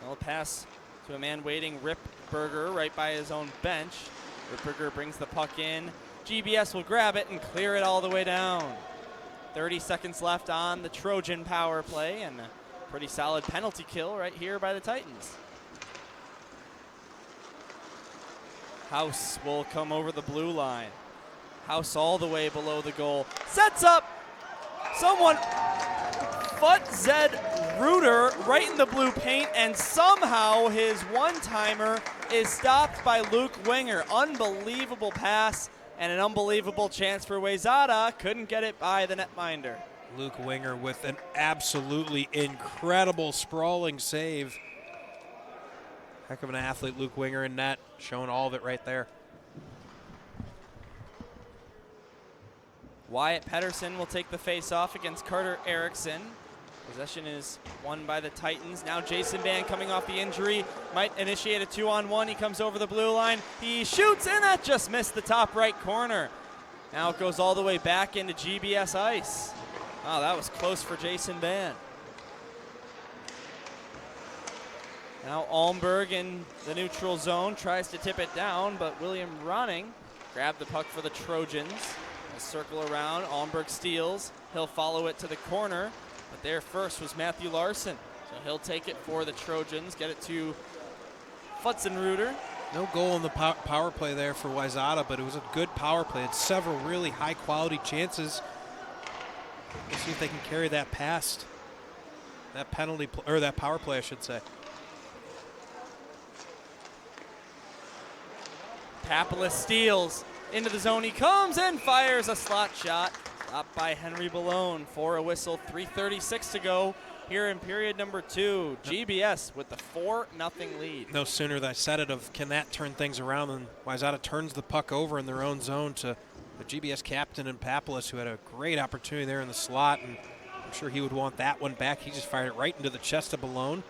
They'll pass to a man waiting, Rip Berger, right by his own bench. Rip Berger brings the puck in. GBS will grab it and clear it all the way down. 30 seconds left on the Trojan power play, and a pretty solid penalty kill right here by the Titans. House will come over the blue line. House all the way below the goal. Sets up someone, Zed Reuter, right in the blue paint, and somehow his one-timer is stopped by Luke Winger. Unbelievable pass and an unbelievable chance for Wayzata. Couldn't get it by the netminder. Luke Winger with an absolutely incredible sprawling save. Heck of an athlete, Luke Winger in net, showing all of it right there. Wyatt Pedersen will take the face-off against Carter Erickson. Possession is won by the Titans. Now Jason Band coming off the injury, might initiate a 2-on-1. He comes over the blue line. He shoots, and that just missed the top right corner. Now it goes all the way back into GBS ice. Wow, that was close for Jason Band. Now Almberg in the neutral zone tries to tip it down, but William Ronning grabbed the puck for the Trojans. They'll circle around, Almberg steals. He'll follow it to the corner, but there first was Matthew Larson. So he'll take it for the Trojans, get it to Futzenreuter. No goal in the power play there for Wayzata, but it was a good power play. It's several really high-quality chances. Let's see if they can carry that past that penalty, or that power play, I should say. Papalis steals into the zone. He comes and fires a slot shot. Stopped by Henry Balone for a whistle. 3:36 to go here in period number 2. GBS with the 4-0 lead. No sooner than I said it of can that turn things around than Wayzata turns the puck over in their own zone to the GBS captain and Papalis, who had a great opportunity there in the slot, and I'm sure he would want that one back. He just fired it right into the chest of Balone.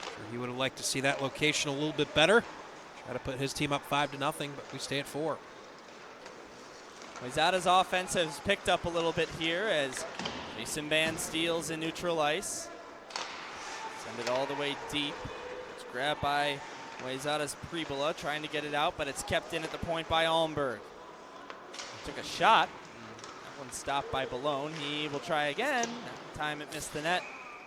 Sure, he would have liked to see that location a little bit better. Try to put his team up 5-0, but we stay at 4. Wayzata's offense has picked up a little bit here as Jason Band steals in neutral ice. Send it all the way deep. It's grabbed by Wayzata's Pribula, trying to get it out, but it's kept in at the point by Almberg. Took a shot. That one stopped by Balone. He will try again. That time it missed the net.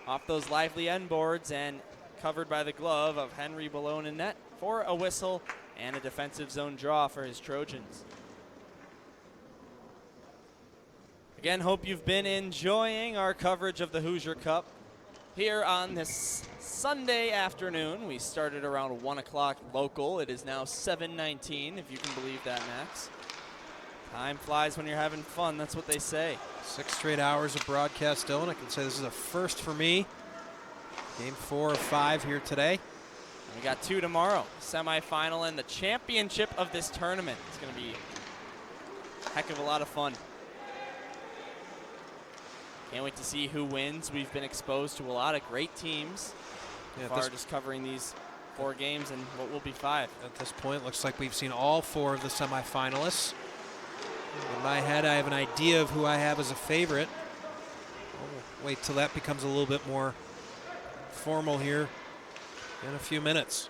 Off those lively end boards and covered by the glove of Henry Balone in net for a whistle and a defensive zone draw for his Trojans. Again, hope you've been enjoying our coverage of the Hoosier Cup here on this Sunday afternoon. We started around 1 o'clock local. It is now 7:19, if you can believe that, Max. Time flies when you're having fun. That's what they say. 6 straight hours of broadcast, Dylan. I can say this is a first for me. Game 4 of 5 here today. And we got 2 tomorrow. Semifinal and the championship of this tournament. It's going to be a heck of a lot of fun. Can't wait to see who wins. We've been exposed to a lot of great teams. So far, just covering these 4 games and what will be 5. At this point, looks like we've seen all 4 of the semifinalists. In my head, I have an idea of who I have as a favorite. I'll wait till that becomes a little bit more formal here in a few minutes.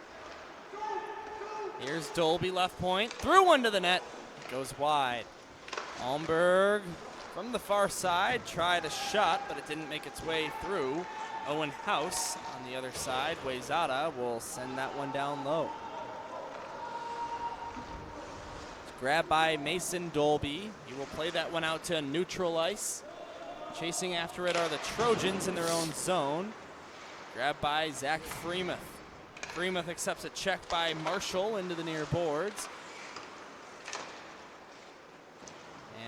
Here's Dolby left point. Threw one to the net. It goes wide. Almberg from the far side tried a shot, but it didn't make its way through. Owen House on the other side. Wayzata will send that one down low. Grabbed by Mason Dolby. He will play that one out to neutral ice. Chasing after it are the Trojans in their own zone. Grabbed by Zach Freemuth. Freemuth accepts a check by Marshall into the near boards.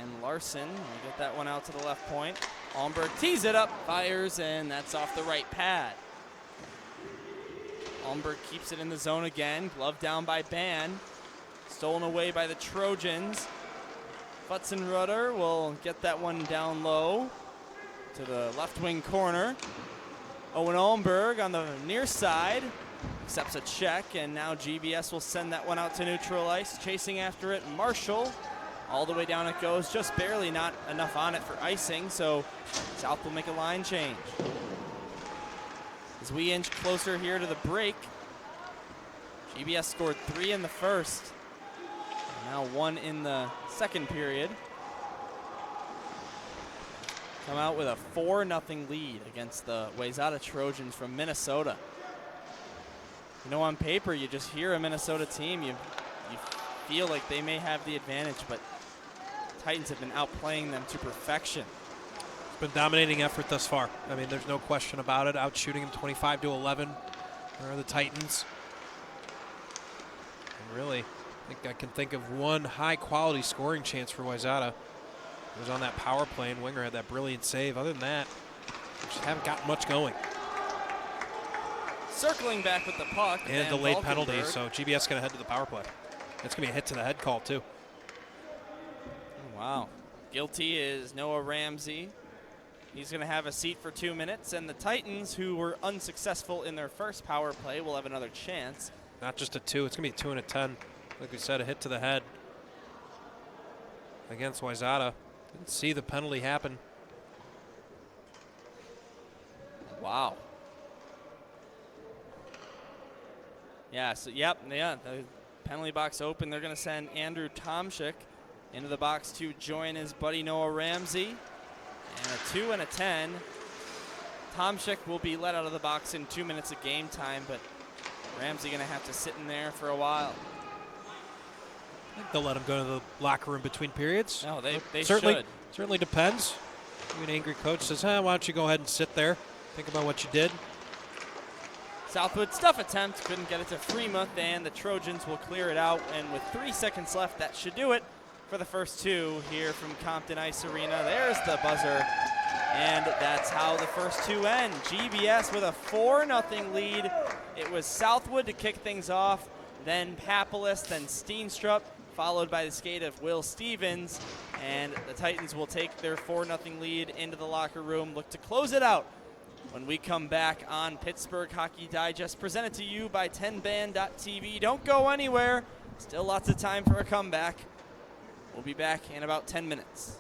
And Larson will get that one out to the left point. Almberg tees it up, fires, and that's off the right pad. Almberg keeps it in the zone again. Glove down by Ban. Stolen away by the Trojans. Futzenrudder will get that one down low to the left wing corner. Owen Almberg on the near side accepts a check, and now GBS will send that one out to neutral ice. Chasing after it, Marshall. All the way down it goes, just barely, not enough on it for icing, so South will make a line change. As we inch closer here to the break, GBS scored 3 in the first. Now 1 in the second period. Come out with a 4-0 lead against the Wayzata Trojans from Minnesota. You know, on paper, you just hear a Minnesota team, you feel like they may have the advantage, but Titans have been outplaying them to perfection. It's been dominating effort thus far. I mean, there's no question about it. Out shooting them 25-11 are the Titans. And really, I can think of one high-quality scoring chance for Wayzata. It was on that power play, and Winger had that brilliant save. Other than that, we just haven't gotten much going. Circling back with the puck. And delayed penalty, so GBS going to head to the power play. It's going to be a hit to the head call, too. Wow. Guilty is Noah Ramsey. He's going to have a seat for 2 minutes, and the Titans, who were unsuccessful in their first power play, will have another chance. Not just a 2, it's going to be a 2 and a 10. Like we said, a hit to the head against Wayzata. Didn't see the penalty happen. Wow. Yeah, so, the penalty box open. They're going to send Andrew Tomczyk into the box to join his buddy Noah Ramsey. And a 2 and a 10. Tomczyk will be let out of the box in 2 minutes of game time, but Ramsey going to have to sit in there for a while. I think they'll let him go to the locker room between periods. No, they certainly should. Certainly depends. Maybe an angry coach says, why don't you go ahead and sit there, think about what you did. Southwood's tough attempt, couldn't get it to Fremont, and the Trojans will clear it out. And with 3 seconds left, that should do it for the first two here from Compton Ice Arena. There's the buzzer, and that's how the first two end. GBS with a 4-0 lead. It was Southwood to kick things off, then Papalis, then Steenstrup, followed by the skate of Will Stevens. And the Titans will take their 4-0 lead into the locker room, look to close it out when we come back on Pittsburgh Hockey Digest, presented to you by 10band.tv. Don't go anywhere. Still lots of time for a comeback. We'll be back in about 10 minutes.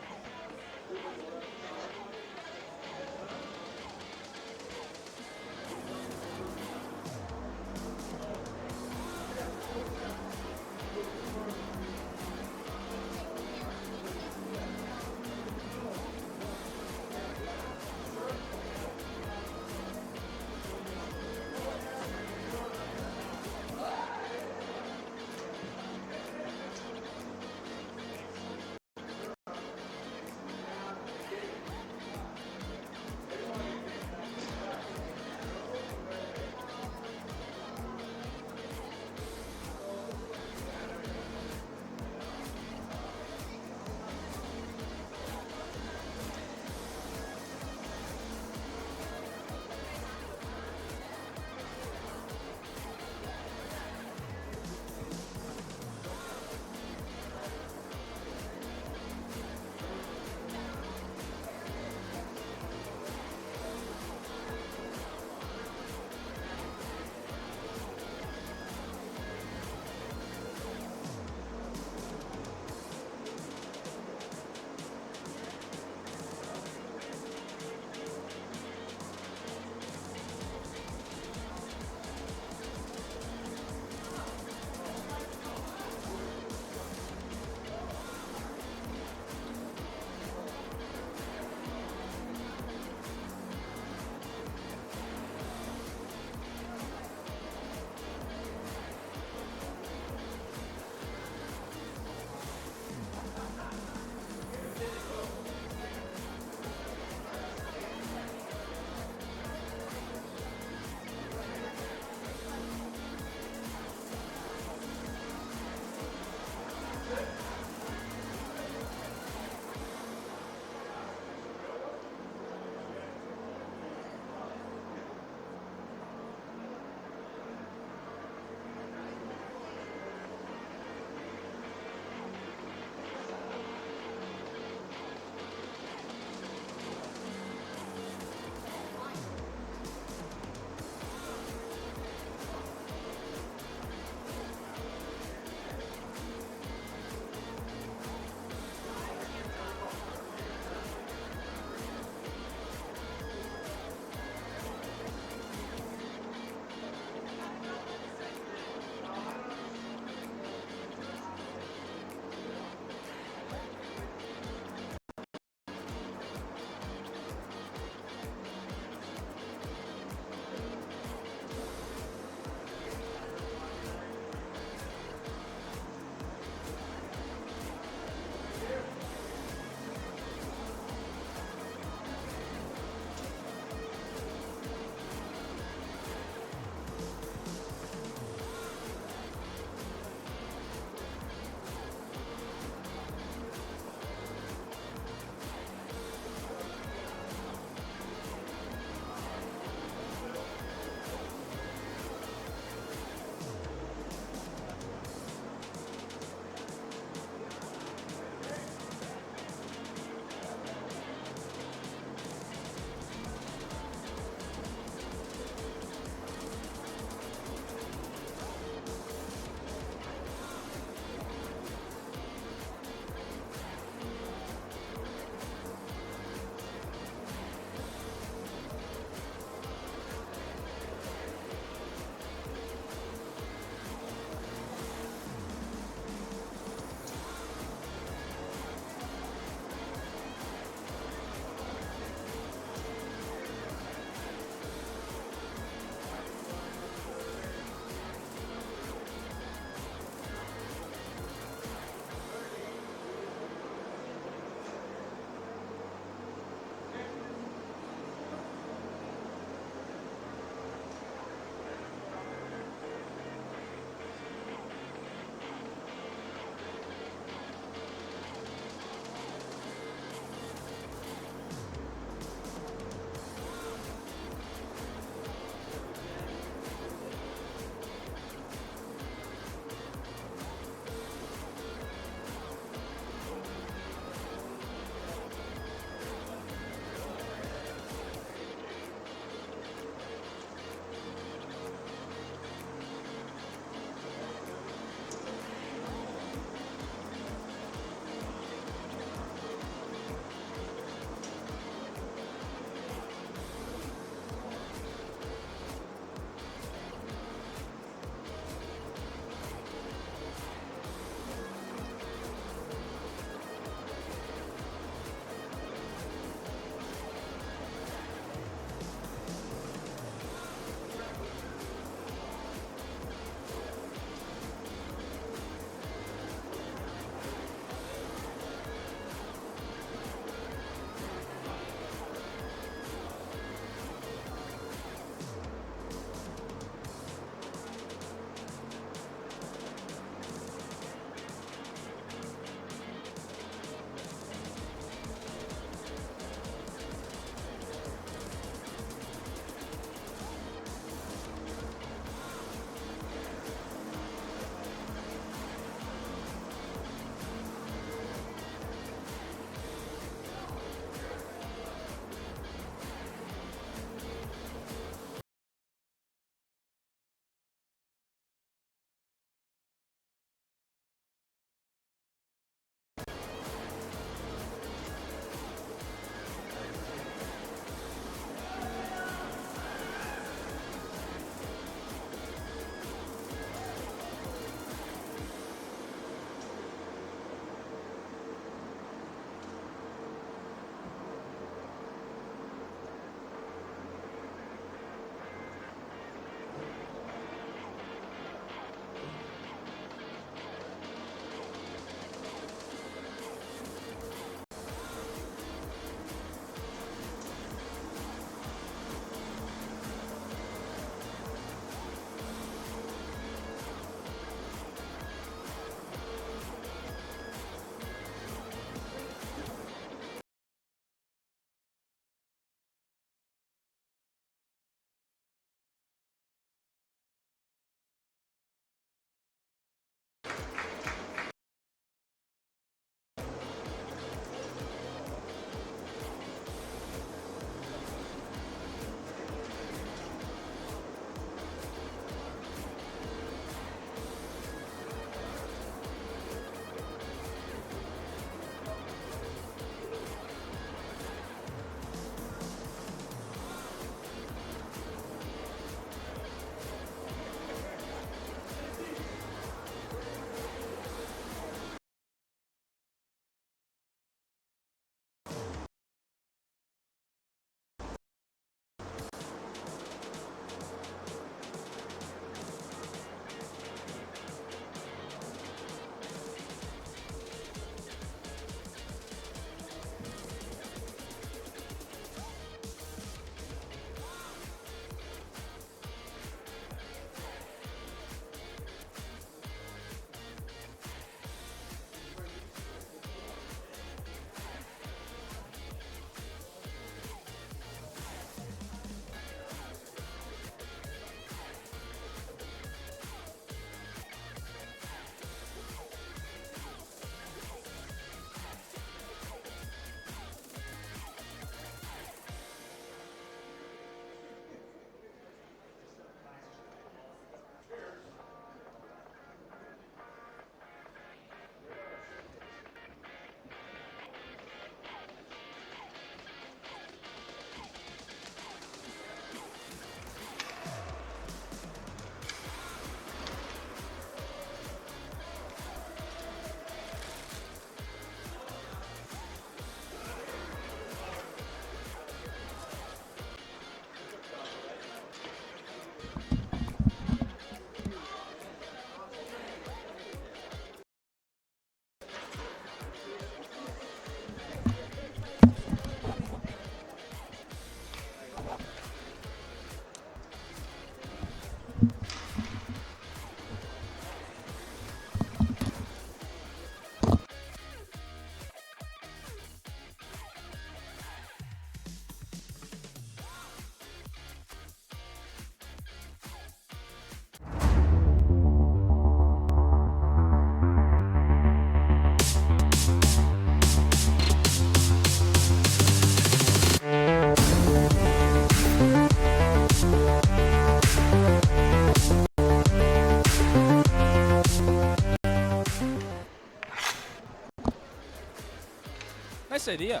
Nice idea.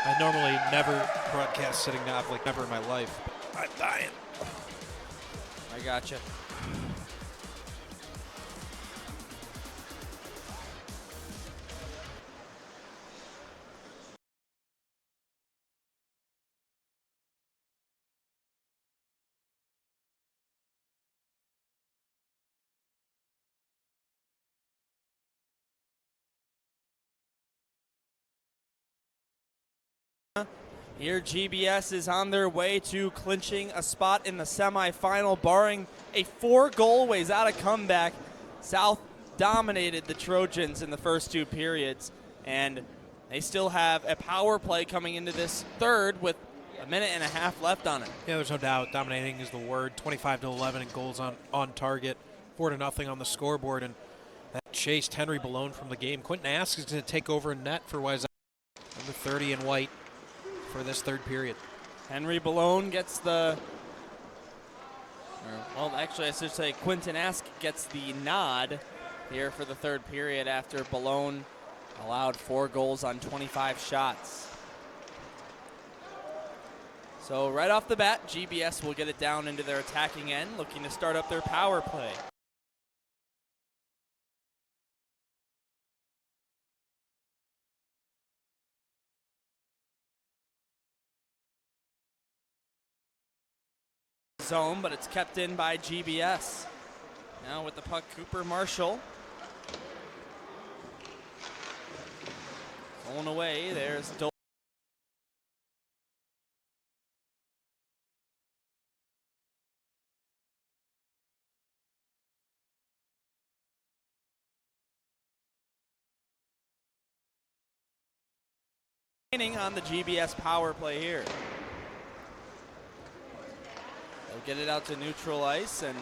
I normally never broadcast sitting down, like never in my life. I'm dying. I gotcha. Here, GBS is on their way to clinching a spot in the semifinal, barring a 4-goal Wayzata comeback. South dominated the Trojans in the first 2 periods, and they still have a power play coming into this third with a minute and a half left on it. Yeah, there's no doubt. Dominating is the word. 25-11 in goals on target, 4-0 on the scoreboard, and that chased Henry Balone from the game. Quentin Ask is going to take over net for Wayzata, number 30 in white, for this third period. Henry Balone gets the, well, actually I should say Quentin Ask gets the nod here for the third period after Balone allowed 4 goals on 25 shots. So right off the bat, GBS will get it down into their attacking end, looking to start up their power play. Zone, but it's kept in by GBS. Now with the puck, Cooper Marshall. Pulling away, there's Dole. On the GBS power play here. Get it out to neutral ice, and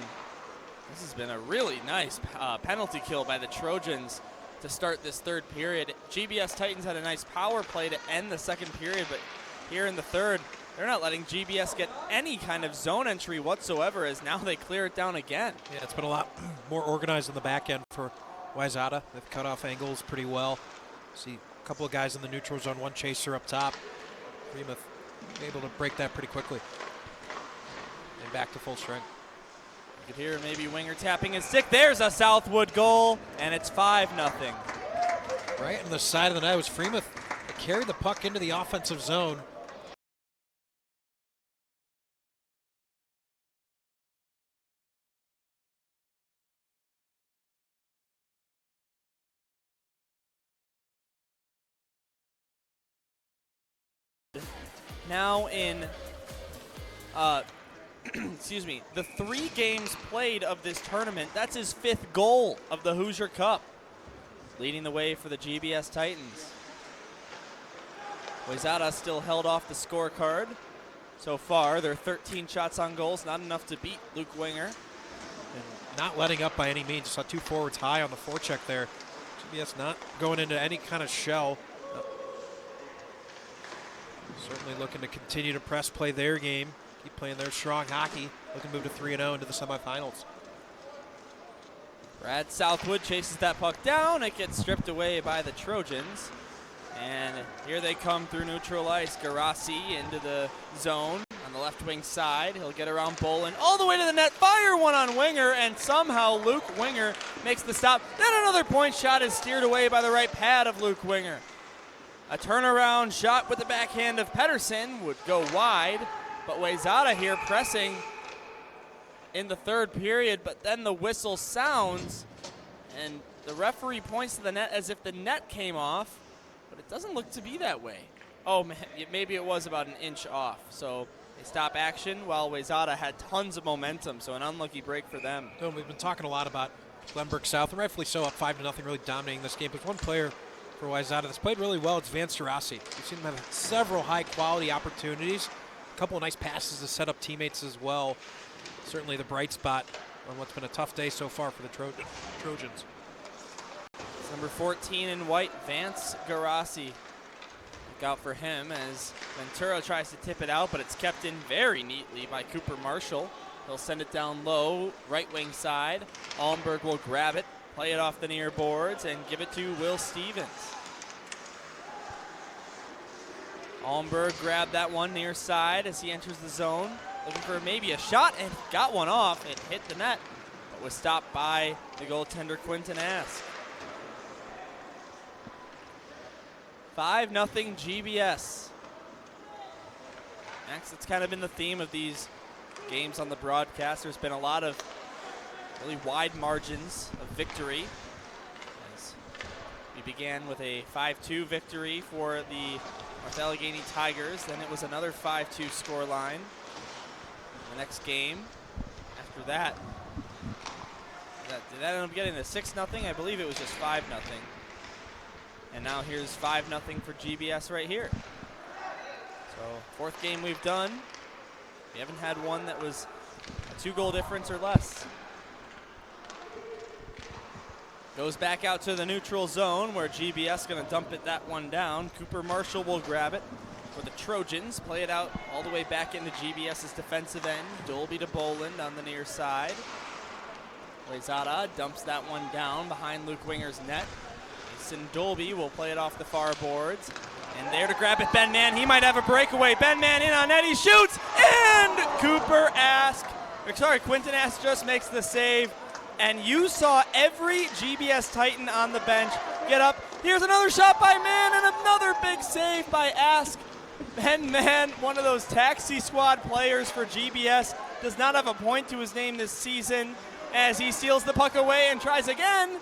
this has been a really nice penalty kill by the Trojans to start this third period. GBS Titans had a nice power play to end the second period, but here in the third, they're not letting GBS get any kind of zone entry whatsoever, as now they clear it down again. Yeah, it's been a lot more organized on the back end for Wayzata. They've cut off angles pretty well. See a couple of guys in the neutral zone, one chaser up top. Freemuth able to break that pretty quickly. And back to full strength. You could hear maybe Winger tapping his stick. There's a Southwood goal, and it's 5-0. Right on the side of the net was Freemuth. Carried the puck into the offensive zone. Now in excuse me, the 3 games played of this tournament, that's his 5th goal of the Hoosier Cup, leading the way for the GBS Titans. Wayzata still held off the scorecard so far. They're 13 shots on goals, not enough to beat Luke Winger. And not letting up by any means. Saw 2 forwards high on the forecheck there. GBS not going into any kind of shell. Certainly looking to continue to press play their game. Keep playing their strong hockey. Looking to move to 3-0 into the semifinals. Brad Southwood chases that puck down. It gets stripped away by the Trojans. And here they come through neutral ice. Garassi into the zone on the left wing side. He'll get around Bolin all the way to the net. Fire one on Winger, and somehow Luke Winger makes the stop. Then another point shot is steered away by the right pad of Luke Winger. A turnaround shot with the backhand of Pedersen would go wide, but Wayzata here pressing in the third period, but then the whistle sounds, and the referee points to the net as if the net came off, but it doesn't look to be that way. Oh, man, maybe it was about an inch off, so they stop action while Wayzata had tons of momentum, so an unlucky break for them. So we've been talking a lot about Glenbook South, and rightfully so, up 5-0, really dominating this game, but one player for Wayzata that's played really well, it's Vance Gerasi. We've seen him have several high-quality opportunities, a couple of nice passes to set up teammates as well. Certainly the bright spot on what's been a tough day so far for the Trojans. It's number 14 in white, Vance Gerasi. Look out for him as Ventura tries to tip it out, but it's kept in very neatly by Cooper Marshall. He'll send it down low, right wing side. Allenberg will grab it, play it off the near boards, and give it to Will Stevens. Allenberg grabbed that one near side as he enters the zone, looking for maybe a shot, and got one off. It hit the net, but was stopped by the goaltender Quinton Ask. 5-0 GBS. Max, that's kind of been the theme of these games on the broadcast. There's been a lot of really wide margins of victory. As we began with a 5-2 victory for the North Allegheny Tigers. Then it was another 5-2 scoreline. The next game after that, did that end up getting to 6-0? I believe it was just 5-0. And now here's 5-0 for GBS right here. So fourth game we've done. We haven't had one that was a 2-goal difference or less. Goes back out to the neutral zone where GBS going to dump that one down. Cooper Marshall will grab it for the Trojans. Play it out all the way back into GBS's defensive end. Dolby to Boland on the near side. Wayzata dumps that one down behind Luke Winger's net. Mason Dolby will play it off the far boards. And there to grab it, Ben Mann. He might have a breakaway. Ben Mann in on net. He shoots. And Quinton Ask just makes the save. And you saw every GBS Titan on the bench get up. Here's another shot by Mann and another big save by Ask. Ben Mann, one of those taxi squad players for GBS, does not have a point to his name this season as he steals the puck away and tries again.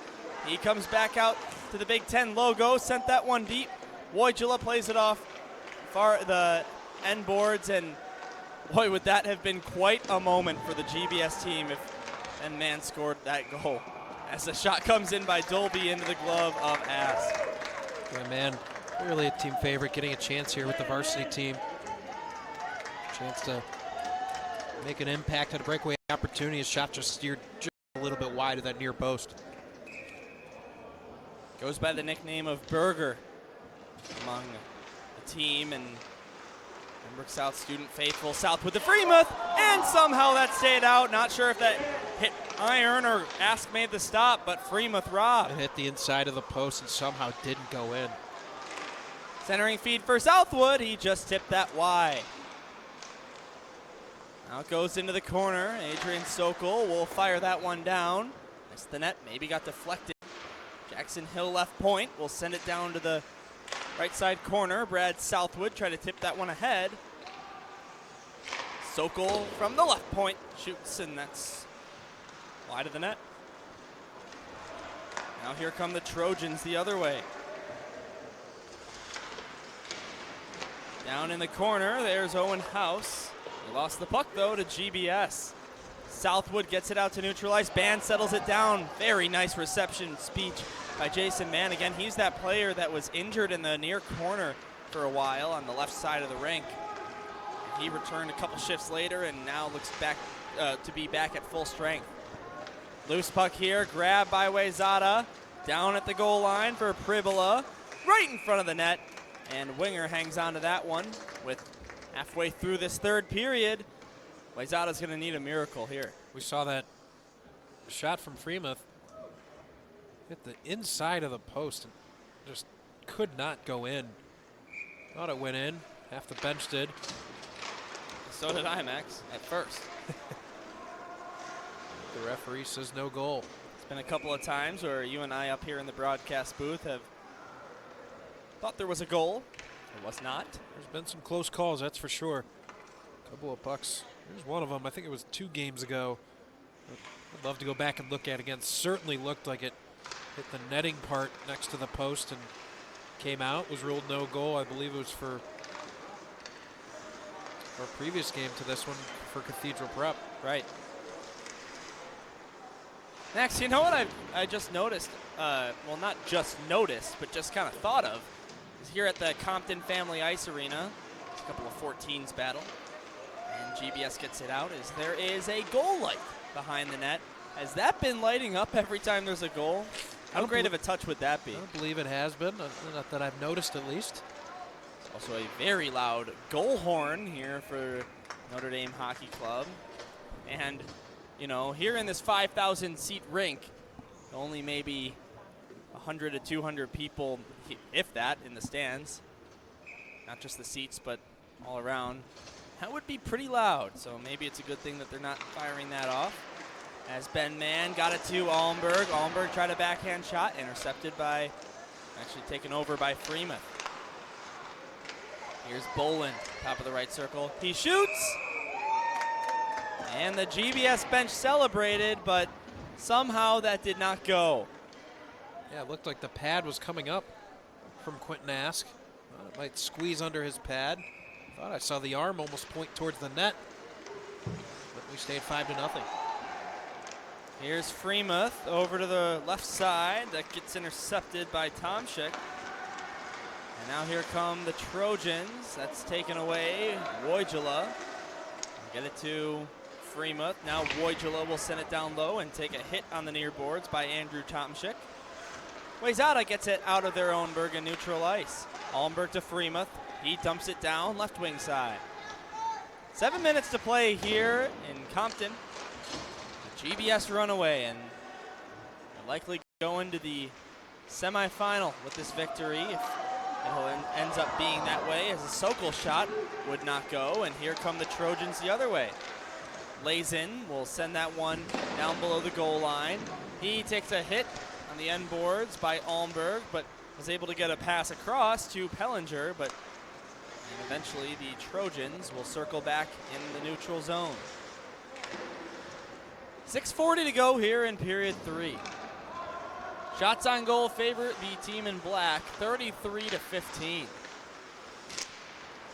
He comes back out to the Big Ten logo, sent that one deep. Wojcila plays it off the end boards, and boy, would that have been quite a moment for the GBS team if Ben Mann scored that goal. As the shot comes in by Dolby into the glove of Ask. Yeah, man, really a team favorite, getting a chance here with the varsity team. Chance to make an impact, had a breakaway opportunity. His shot just steered just a little bit wide of that near post. Goes by the nickname of Burger among the team, and Pembroke South student faithful. South with the Freemuth, and somehow that stayed out. Not sure if that hit iron or Ask made the stop, but Freemuth robbed. It hit the inside of the post and somehow didn't go in. Centering feed for Southwood. He just tipped that wide. Now it goes into the corner. Adrian Sokol will fire that one down. Missed the net, maybe got deflected. Jackson Hill left point. Will send it down to the right side corner. Brad Southwood try to tip that one ahead. Sokol from the left point shoots, and that's wide of the net. Now here come the Trojans the other way. Down in the corner, there's Owen House. He lost the puck, though, to GBS. Southwood gets it out to neutralize. Band settles it down. Very nice reception speech by Jason Mann. Again, he's that player that was injured in the near corner for a while on the left side of the rink. He returned a couple shifts later and now looks back to be back at full strength. Loose puck here, grabbed by Wayzata. Down at the goal line for Pribola. Right in front of the net. And Winger hangs on to that one with halfway through this third period. Wayzata's going to need a miracle here. We saw that shot from Freemuth hit the inside of the post and just could not go in. Thought it went in. Half the bench did. So did I, Max, at first. The referee says no goal. It's been a couple of times where you and I up here in the broadcast booth have thought there was a goal. It was not. There's been some close calls, that's for sure. A couple of pucks. Here's one of them. I think it was 2 games ago. I'd love to go back and look at it again. Certainly looked like it hit the netting part next to the post and came out. Was ruled no goal. I believe it was for our previous game to this one for Cathedral Prep. Right. Max, you know what I just noticed? Well, not just noticed, but just kind of thought of. Is here at the Compton Family Ice Arena. It's a couple of 14s battle. And GBS gets it out as there is a goal light behind the net. Has that been lighting up every time there's a goal? How great of a touch would that be? I don't believe it has been, not that I've noticed at least. Also a very loud goal horn here for Notre Dame Hockey Club. And, you know, here in this 5,000 seat rink, only maybe 100 to 200 people, if that, in the stands. Not just the seats, but all around. That would be pretty loud, so maybe it's a good thing that they're not firing that off. As Ben Mann got it to Allenberg. Allenberg tried a backhand shot, intercepted by, actually taken over by Freemuth. Here's Boland, top of the right circle. He shoots! And the GBS bench celebrated, but somehow that did not go. Yeah, it looked like the pad was coming up from Quentin Ask. It might squeeze under his pad. Thought I saw the arm almost point towards the net. But we stayed 5-0. Here's Freemuth over to the left side. That gets intercepted by Tomczyk. And now here come the Trojans. That's taken away. Wojula. Get it to Freemuth. Now Wojula will send it down low and take a hit on the near boards by Andrew Tomczyk. Wayzata gets it out of their own Bergen neutral ice. Allenberg to Freemuth. He dumps it down left wing side. 7 minutes to play here in Compton. The GBS runaway, and they're likely going to the semifinal with this victory. If it ends up being that way, as a Sokol shot would not go, and here come the Trojans the other way. Lazin will send that one down below the goal line. He takes a hit on the end boards by Allenberg, but was able to get a pass across to Pellinger, but eventually the Trojans will circle back in the neutral zone. 6:40 to go here in period 3. Shots on goal favor the team in black, 33-15.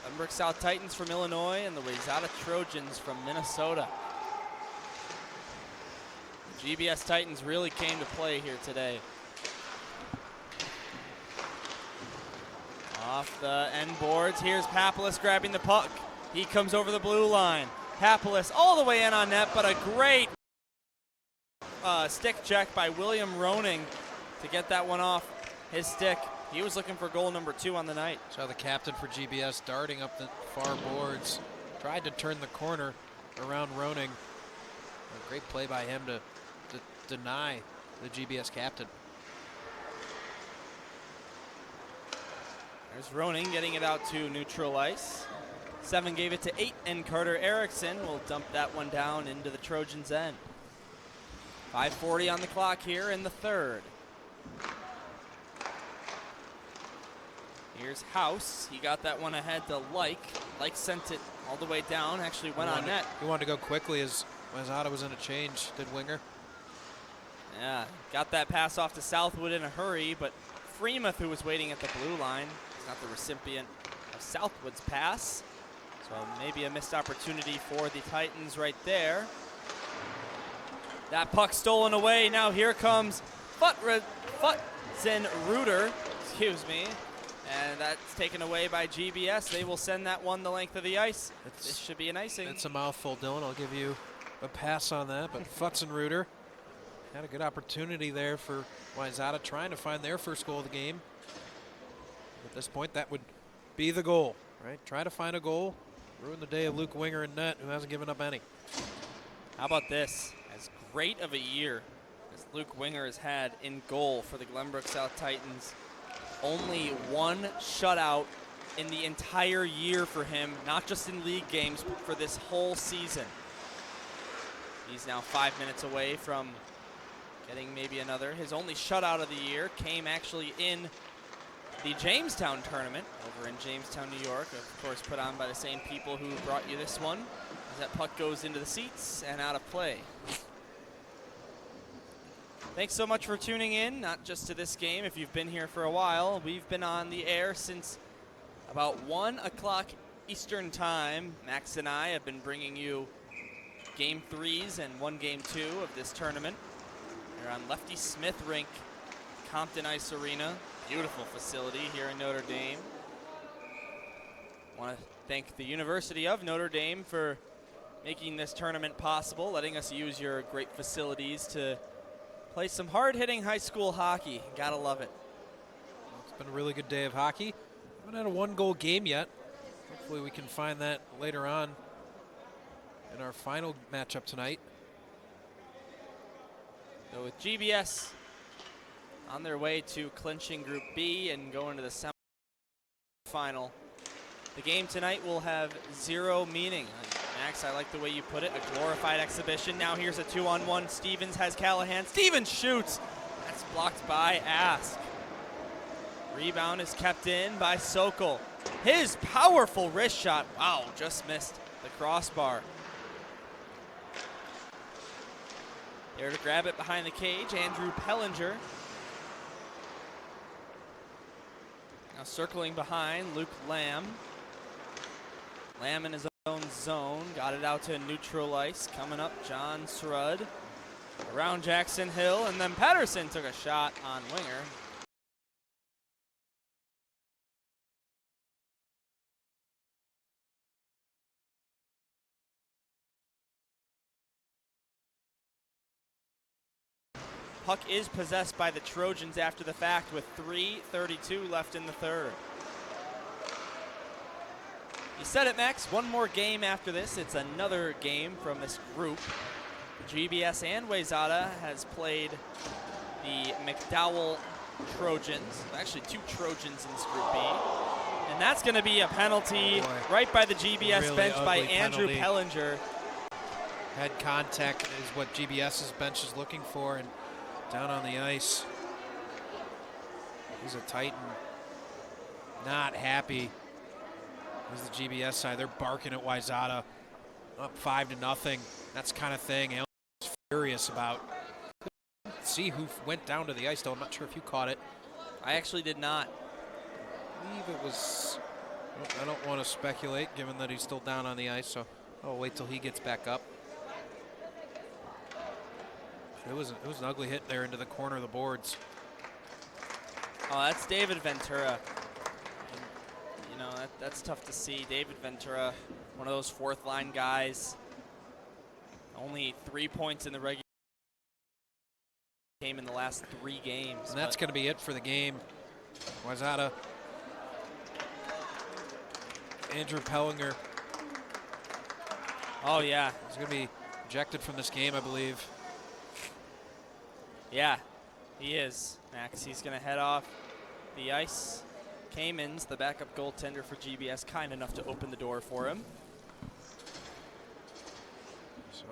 Glenbook South Titans from Illinois and the Wayzata Trojans from Minnesota. The GBS Titans really came to play here today. Off the end boards, here's Papoulis grabbing the puck. He comes over the blue line. Papoulis all the way in on net, but a great stick check by William Roning to get that one off his stick. He was looking for goal number 2 on the night. Saw the captain for GBS darting up the far boards. Tried to turn the corner around Roning. A great play by him to deny the GBS captain. There's Roning getting it out to neutral ice. 7 gave it to 8, and Carter Erickson will dump that one down into the Trojans' end. 5:40 on the clock here in the third. Here's House. He got that one ahead to Like. Like sent it all the way down, actually went on net. He wanted to go quickly as Wayzata was in a change, did Winger. Yeah, got that pass off to Southwood in a hurry, but Freemuth, who was waiting at the blue line, is not the recipient of Southwood's pass. So maybe a missed opportunity for the Titans right there. That puck stolen away. Now here comes Reuter, excuse me. And that's taken away by GBS. They will send that one the length of the ice. This should be an icing. It's a mouthful, Dylan. I'll give you a pass on that. But Reuter had a good opportunity there for Wayzata trying to find their first goal of the game. At this point, that would be the goal, right? Try to find a goal. Ruin the day of Luke Winger in net, who hasn't given up any. How about this? As great of a year as Luke Winger has had in goal for the Glenbook South Titans. Only one shutout in the entire year for him, not just in league games, but for this whole season. He's now 5 minutes away from getting maybe another. His only shutout of the year came actually in the Jamestown tournament over in Jamestown, New York, of course put on by the same people who brought you this one, as that puck goes into the seats and out of play. Thanks so much for tuning in, not just to this game. If you've been here for a while, we've been on the air since about 1 o'clock Eastern time. Max and I have been bringing you game 3s and 1 game 2 of this tournament. We're on Lefty Smith Rink, Compton Ice Arena. Beautiful facility here in Notre Dame. Want to thank the University of Notre Dame for making this tournament possible, letting us use your great facilities to play some hard-hitting high school hockey. Gotta love it. It's been a really good day of hockey. Haven't had a one-goal game yet. Hopefully we can find that later on in our final matchup tonight. So with GBS on their way to clinching Group B and going to the semifinal, the game tonight will have zero meaning. Max, I like the way you put it, a glorified exhibition. Now here's a 2-on-1. Stevens has Callahan. Stevens shoots. That's blocked by Ask. Rebound is kept in by Sokol. His powerful wrist shot, wow, just missed the crossbar. There to grab it behind the cage, Andrew Pellinger. Now circling behind, Luke Lamb. Lamb in his own zone, got it out to neutral ice. Coming up, John Srud. Around Jackson Hill, and then Patterson took a shot on winger. Puck is possessed by the Trojans after the fact with 3:32 left in the third. You said it, Max. One more game after this. It's another game from this group. GBS and Wayzata has played the McDowell Trojans. Actually, two Trojans in this Group B. And that's going to be a penalty right by the GBS really bench by Andrew penalty. Pellinger. Head contact is what GBS's bench is looking for, and down on the ice, he's a Titan. Not happy. This is the GBS side. They're barking at Wayzata. Up 5-0. That's the kind of thing Alan's furious about. See who went down to the ice, though. I'm not sure if you caught it. I actually did not. I believe it was, I don't want to speculate given that he's still down on the ice, so I'll wait till he gets back up. It was an ugly hit there into the corner of the boards. Oh, that's David Ventura. And, you know, that's tough to see. David Ventura, one of those fourth line guys. Only 3 points in the regular game in the last 3 games. And that's going to be it for the game. Wayzata. Andrew Pellinger. Oh, yeah. He's going to be ejected from this game, I believe. Yeah, he is, Max. He's going to head off the ice. Kamens, the backup goaltender for GBS, kind enough to open the door for him. So,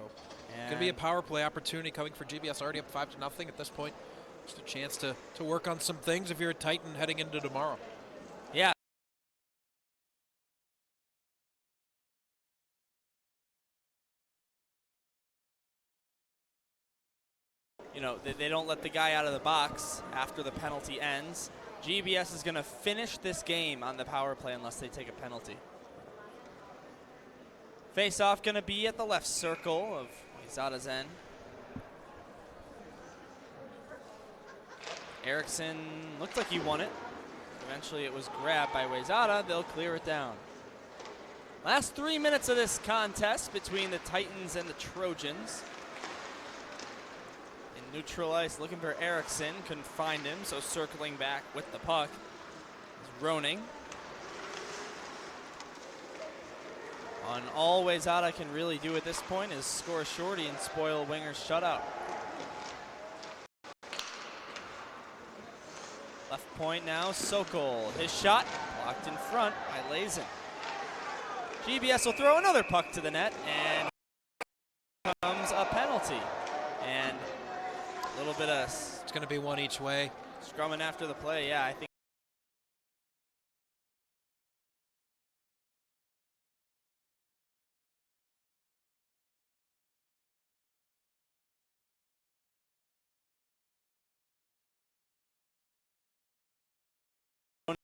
going to be a power play opportunity coming for GBS, already up 5-0 at this point. Just a chance to work on some things if you're a Titan heading into tomorrow. Yeah. You know, they don't let the guy out of the box after the penalty ends. GBS is going to finish this game on the power play unless they take a penalty. Face-off going to be at the left circle of Wayzata's end. Erickson looked like he won it. Eventually it was grabbed by Wayzata. They'll clear it down. Last 3 minutes of this contest between the Titans and the Trojans. In neutral ice, looking for Erickson. Couldn't find him, so circling back with the puck is Roning. On all Wayzata can really do at this point is score a shorty and spoil winger's shutout. Left point now, Sokol. His shot blocked in front by Lazen. GBS will throw another puck to the net, and comes a penalty. And a little bit of... It's going to be one each way. Scrumming after the play, yeah, I think.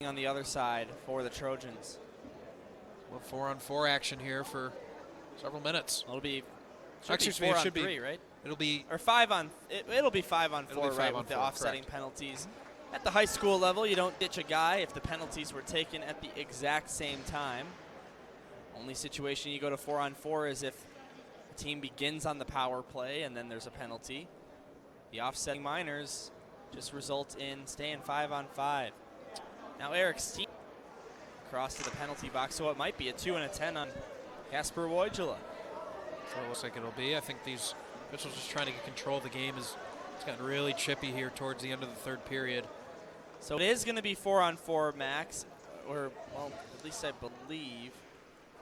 On the other side for the Trojans. Well, 4-on-4 action here for several minutes. It'll be Actually, four it on should three, be, right? It'll be or 5 on. It'll be 5 on 4, right? With the offsetting penalties. At the high school level, you don't ditch a guy if the penalties were taken at the exact same time. Only situation you go to 4 on 4 is if the team begins on the power play and then there's a penalty. The offsetting minors just result in staying 5 on 5. Now Eric Stevens across to the penalty box, so it might be a 2 and a 10 on Kasper Wojcicki. That's what it looks like it'll be. I think these officials just trying to get control of the game. It's gotten really chippy here towards the end of the third period. So it is going to be 4-on-4, Max, or well, at least I believe,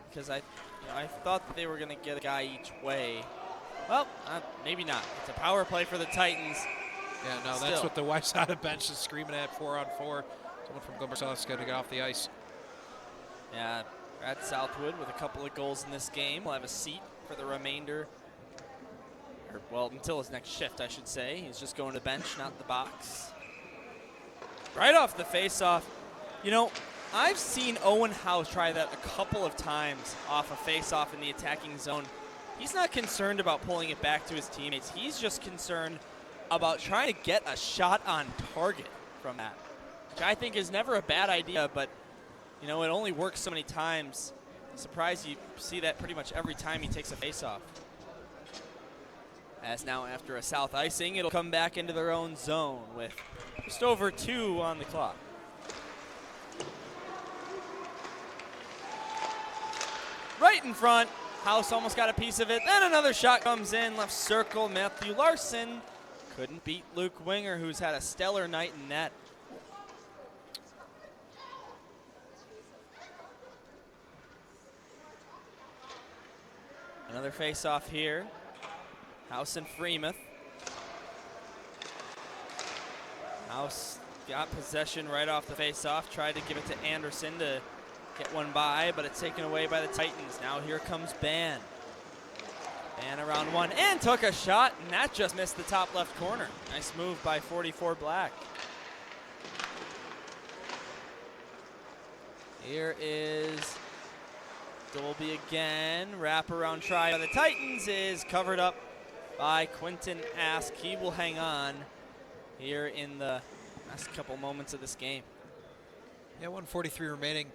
because I thought that they were going to get a guy each way. Well, maybe not. It's a power play for the Titans. Yeah, no, that's what the Wayzata bench is screaming at, 4-on-4. Someone from Glenbook South's got to get off the ice. Yeah, Brad Southwood with a couple of goals in this game will have a seat for the remainder, or well, until his next shift, I should say. He's just going to the bench, not the box. Right off the face-off. You know, I've seen Owen House try that a couple of times off a face-off in the attacking zone. He's not concerned about pulling it back to his teammates. He's just concerned about trying to get a shot on target from that, which I think is never a bad idea, but you know, it only works so many times. I'm surprised you see that pretty much every time he takes a face-off. As now after a south icing, it'll come back into their own zone with just over 2 on the clock. Right in front, House almost got a piece of it. Then another shot comes in, left circle. Matthew Larson couldn't beat Luke Winger, who's had a stellar night in net. Another face-off here. House and Freemuth. House got possession right off the face-off, tried to give it to Anderson to get one by, but it's taken away by the Titans. Now here comes Ban. Ban around one and took a shot, and that just missed the top left corner. Nice move by 44 Black. Here is Dolby again. Wraparound try by the Titans is covered up by Quentin Ask. He will hang on here in the last couple moments of this game. Yeah, 1:43 remaining,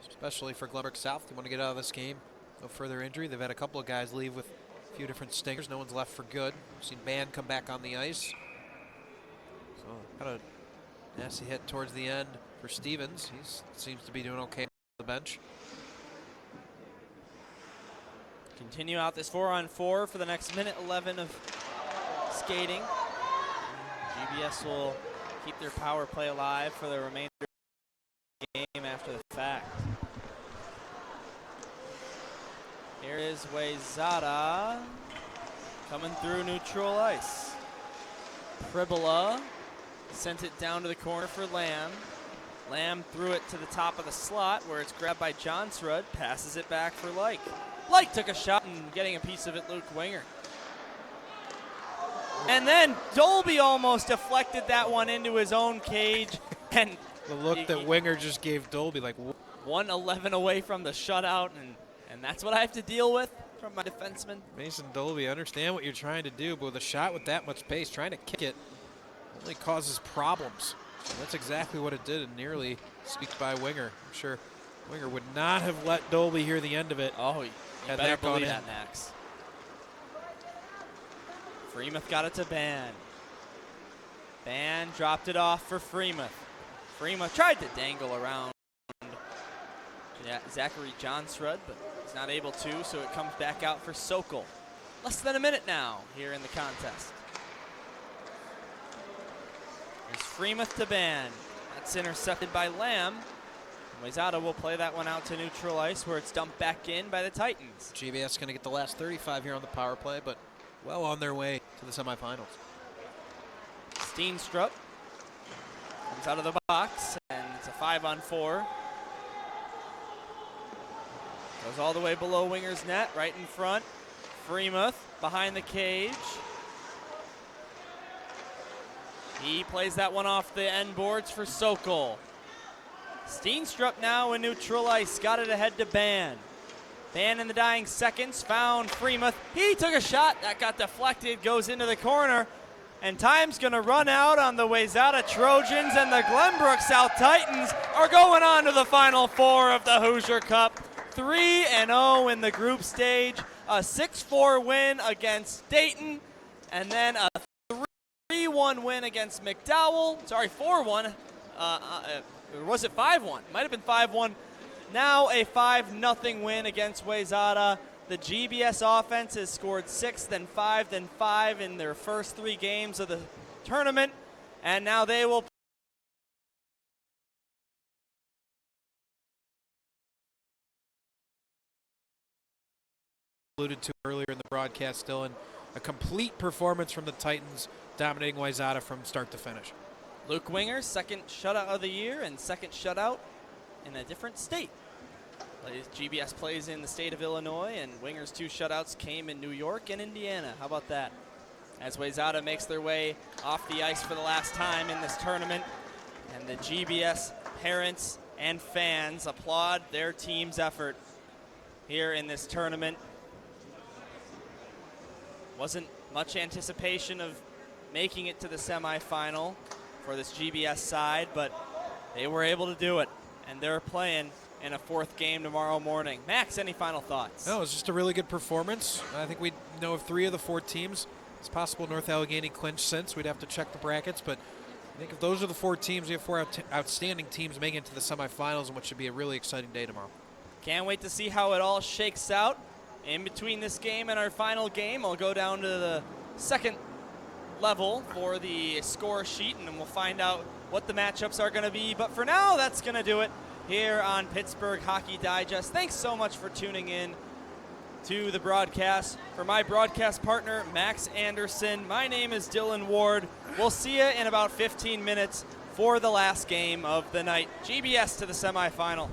especially for Glenbook South. They want to get out of this game. No further injury. They've had a couple of guys leave with a few different stingers. No one's left for good. We've seen Ban come back on the ice. So kind of nasty hit towards the end for Stevens. He seems to be doing okay on the bench. Continue out this 4-on-4 for the next minute 11 of skating. GBS will keep their power play alive for the remainder of the game after the fact. Here is Wayzata coming through neutral ice. Pribula sent it down to the corner for Lamb. Lamb threw it to the top of the slot where it's grabbed by Johnsrud, passes it back for Like. Like took a shot and getting a piece of it, Luke Winger. And then Dolby almost deflected that one into his own cage. And the look that Winger just gave Dolby, like 1-11 away from the shutout, and that's what I have to deal with from my defenseman. Mason Dolby, I understand what you're trying to do, but with a shot with that much pace, trying to kick it only causes problems. And that's exactly what it did, and nearly squeaked by Winger. I'm sure Winger would not have let Dolby hear the end of it. Oh, you better believe that, Max. Freemuth got it to Ban. Ban dropped it off for Freemuth. Freemuth tried to dangle around Zachary Johnsrud, but he's not able to, so it comes back out for Sokol. Less than a minute now here in the contest. There's Freemuth to Ban. That's intercepted by Lamb. Wayzata will play that one out to neutral ice where it's dumped back in by the Titans. GBS going to get the last 35 here on the power play, but well on their way to the semifinals. Steenstrup comes out of the box, and it's a 5-on-4. Goes all the way below Winger's net, right in front. Freemuth behind the cage. He plays that one off the end boards for Sokol. Steenstrup now in neutral ice, got it ahead to Ban. Ban in the dying seconds, found Freemuth. He took a shot, that got deflected, goes into the corner, and time's gonna run out on the Wayzata Trojans, and the Glenbrook South Titans are going on to the Final Four of the Hoosier Cup. 3-0 in the group stage, a 6-4 win against Dayton, and then a 3-1 win against McDowell. Sorry, 4-1. or was it 5-1? Might have been 5-1. Now a 5-0 win against Wayzata. The GBS offense has scored 6, then 5, then 5 in their first 3 games of the tournament, and now they will alluded to earlier in the broadcast, Dylan, a complete performance from the Titans, dominating Wayzata from start to finish. Luke Winger's second shutout of the year and second shutout in a different state. GBS plays in the state of Illinois, and Winger's 2 shutouts came in New York and Indiana. How about that? As Wayzata makes their way off the ice for the last time in this tournament, and the GBS parents and fans applaud their team's effort here in this tournament. Wasn't much anticipation of making it to the semifinal for this GBS side, but they were able to do it, and they're playing in a 4th game tomorrow morning. Max, any final thoughts? No, it was just a really good performance. I think we know of 3 of the 4 teams. It's possible North Allegheny clinched since. We'd have to check the brackets, but I think if those are the 4 teams, we have 4 outstanding teams making it to the semifinals, and what should be a really exciting day tomorrow. Can't wait to see how it all shakes out. In between this game and our final game, I'll go down to the second level for the score sheet, and then we'll find out what the matchups are going to be. But for now, that's going to do it here on Pittsburgh Hockey Digest. Thanks so much for tuning in to the broadcast. For my broadcast partner, Max Anderson, my name is Dylan Ward. We'll see you in about 15 minutes for the last game of the night. GBS to the semifinal.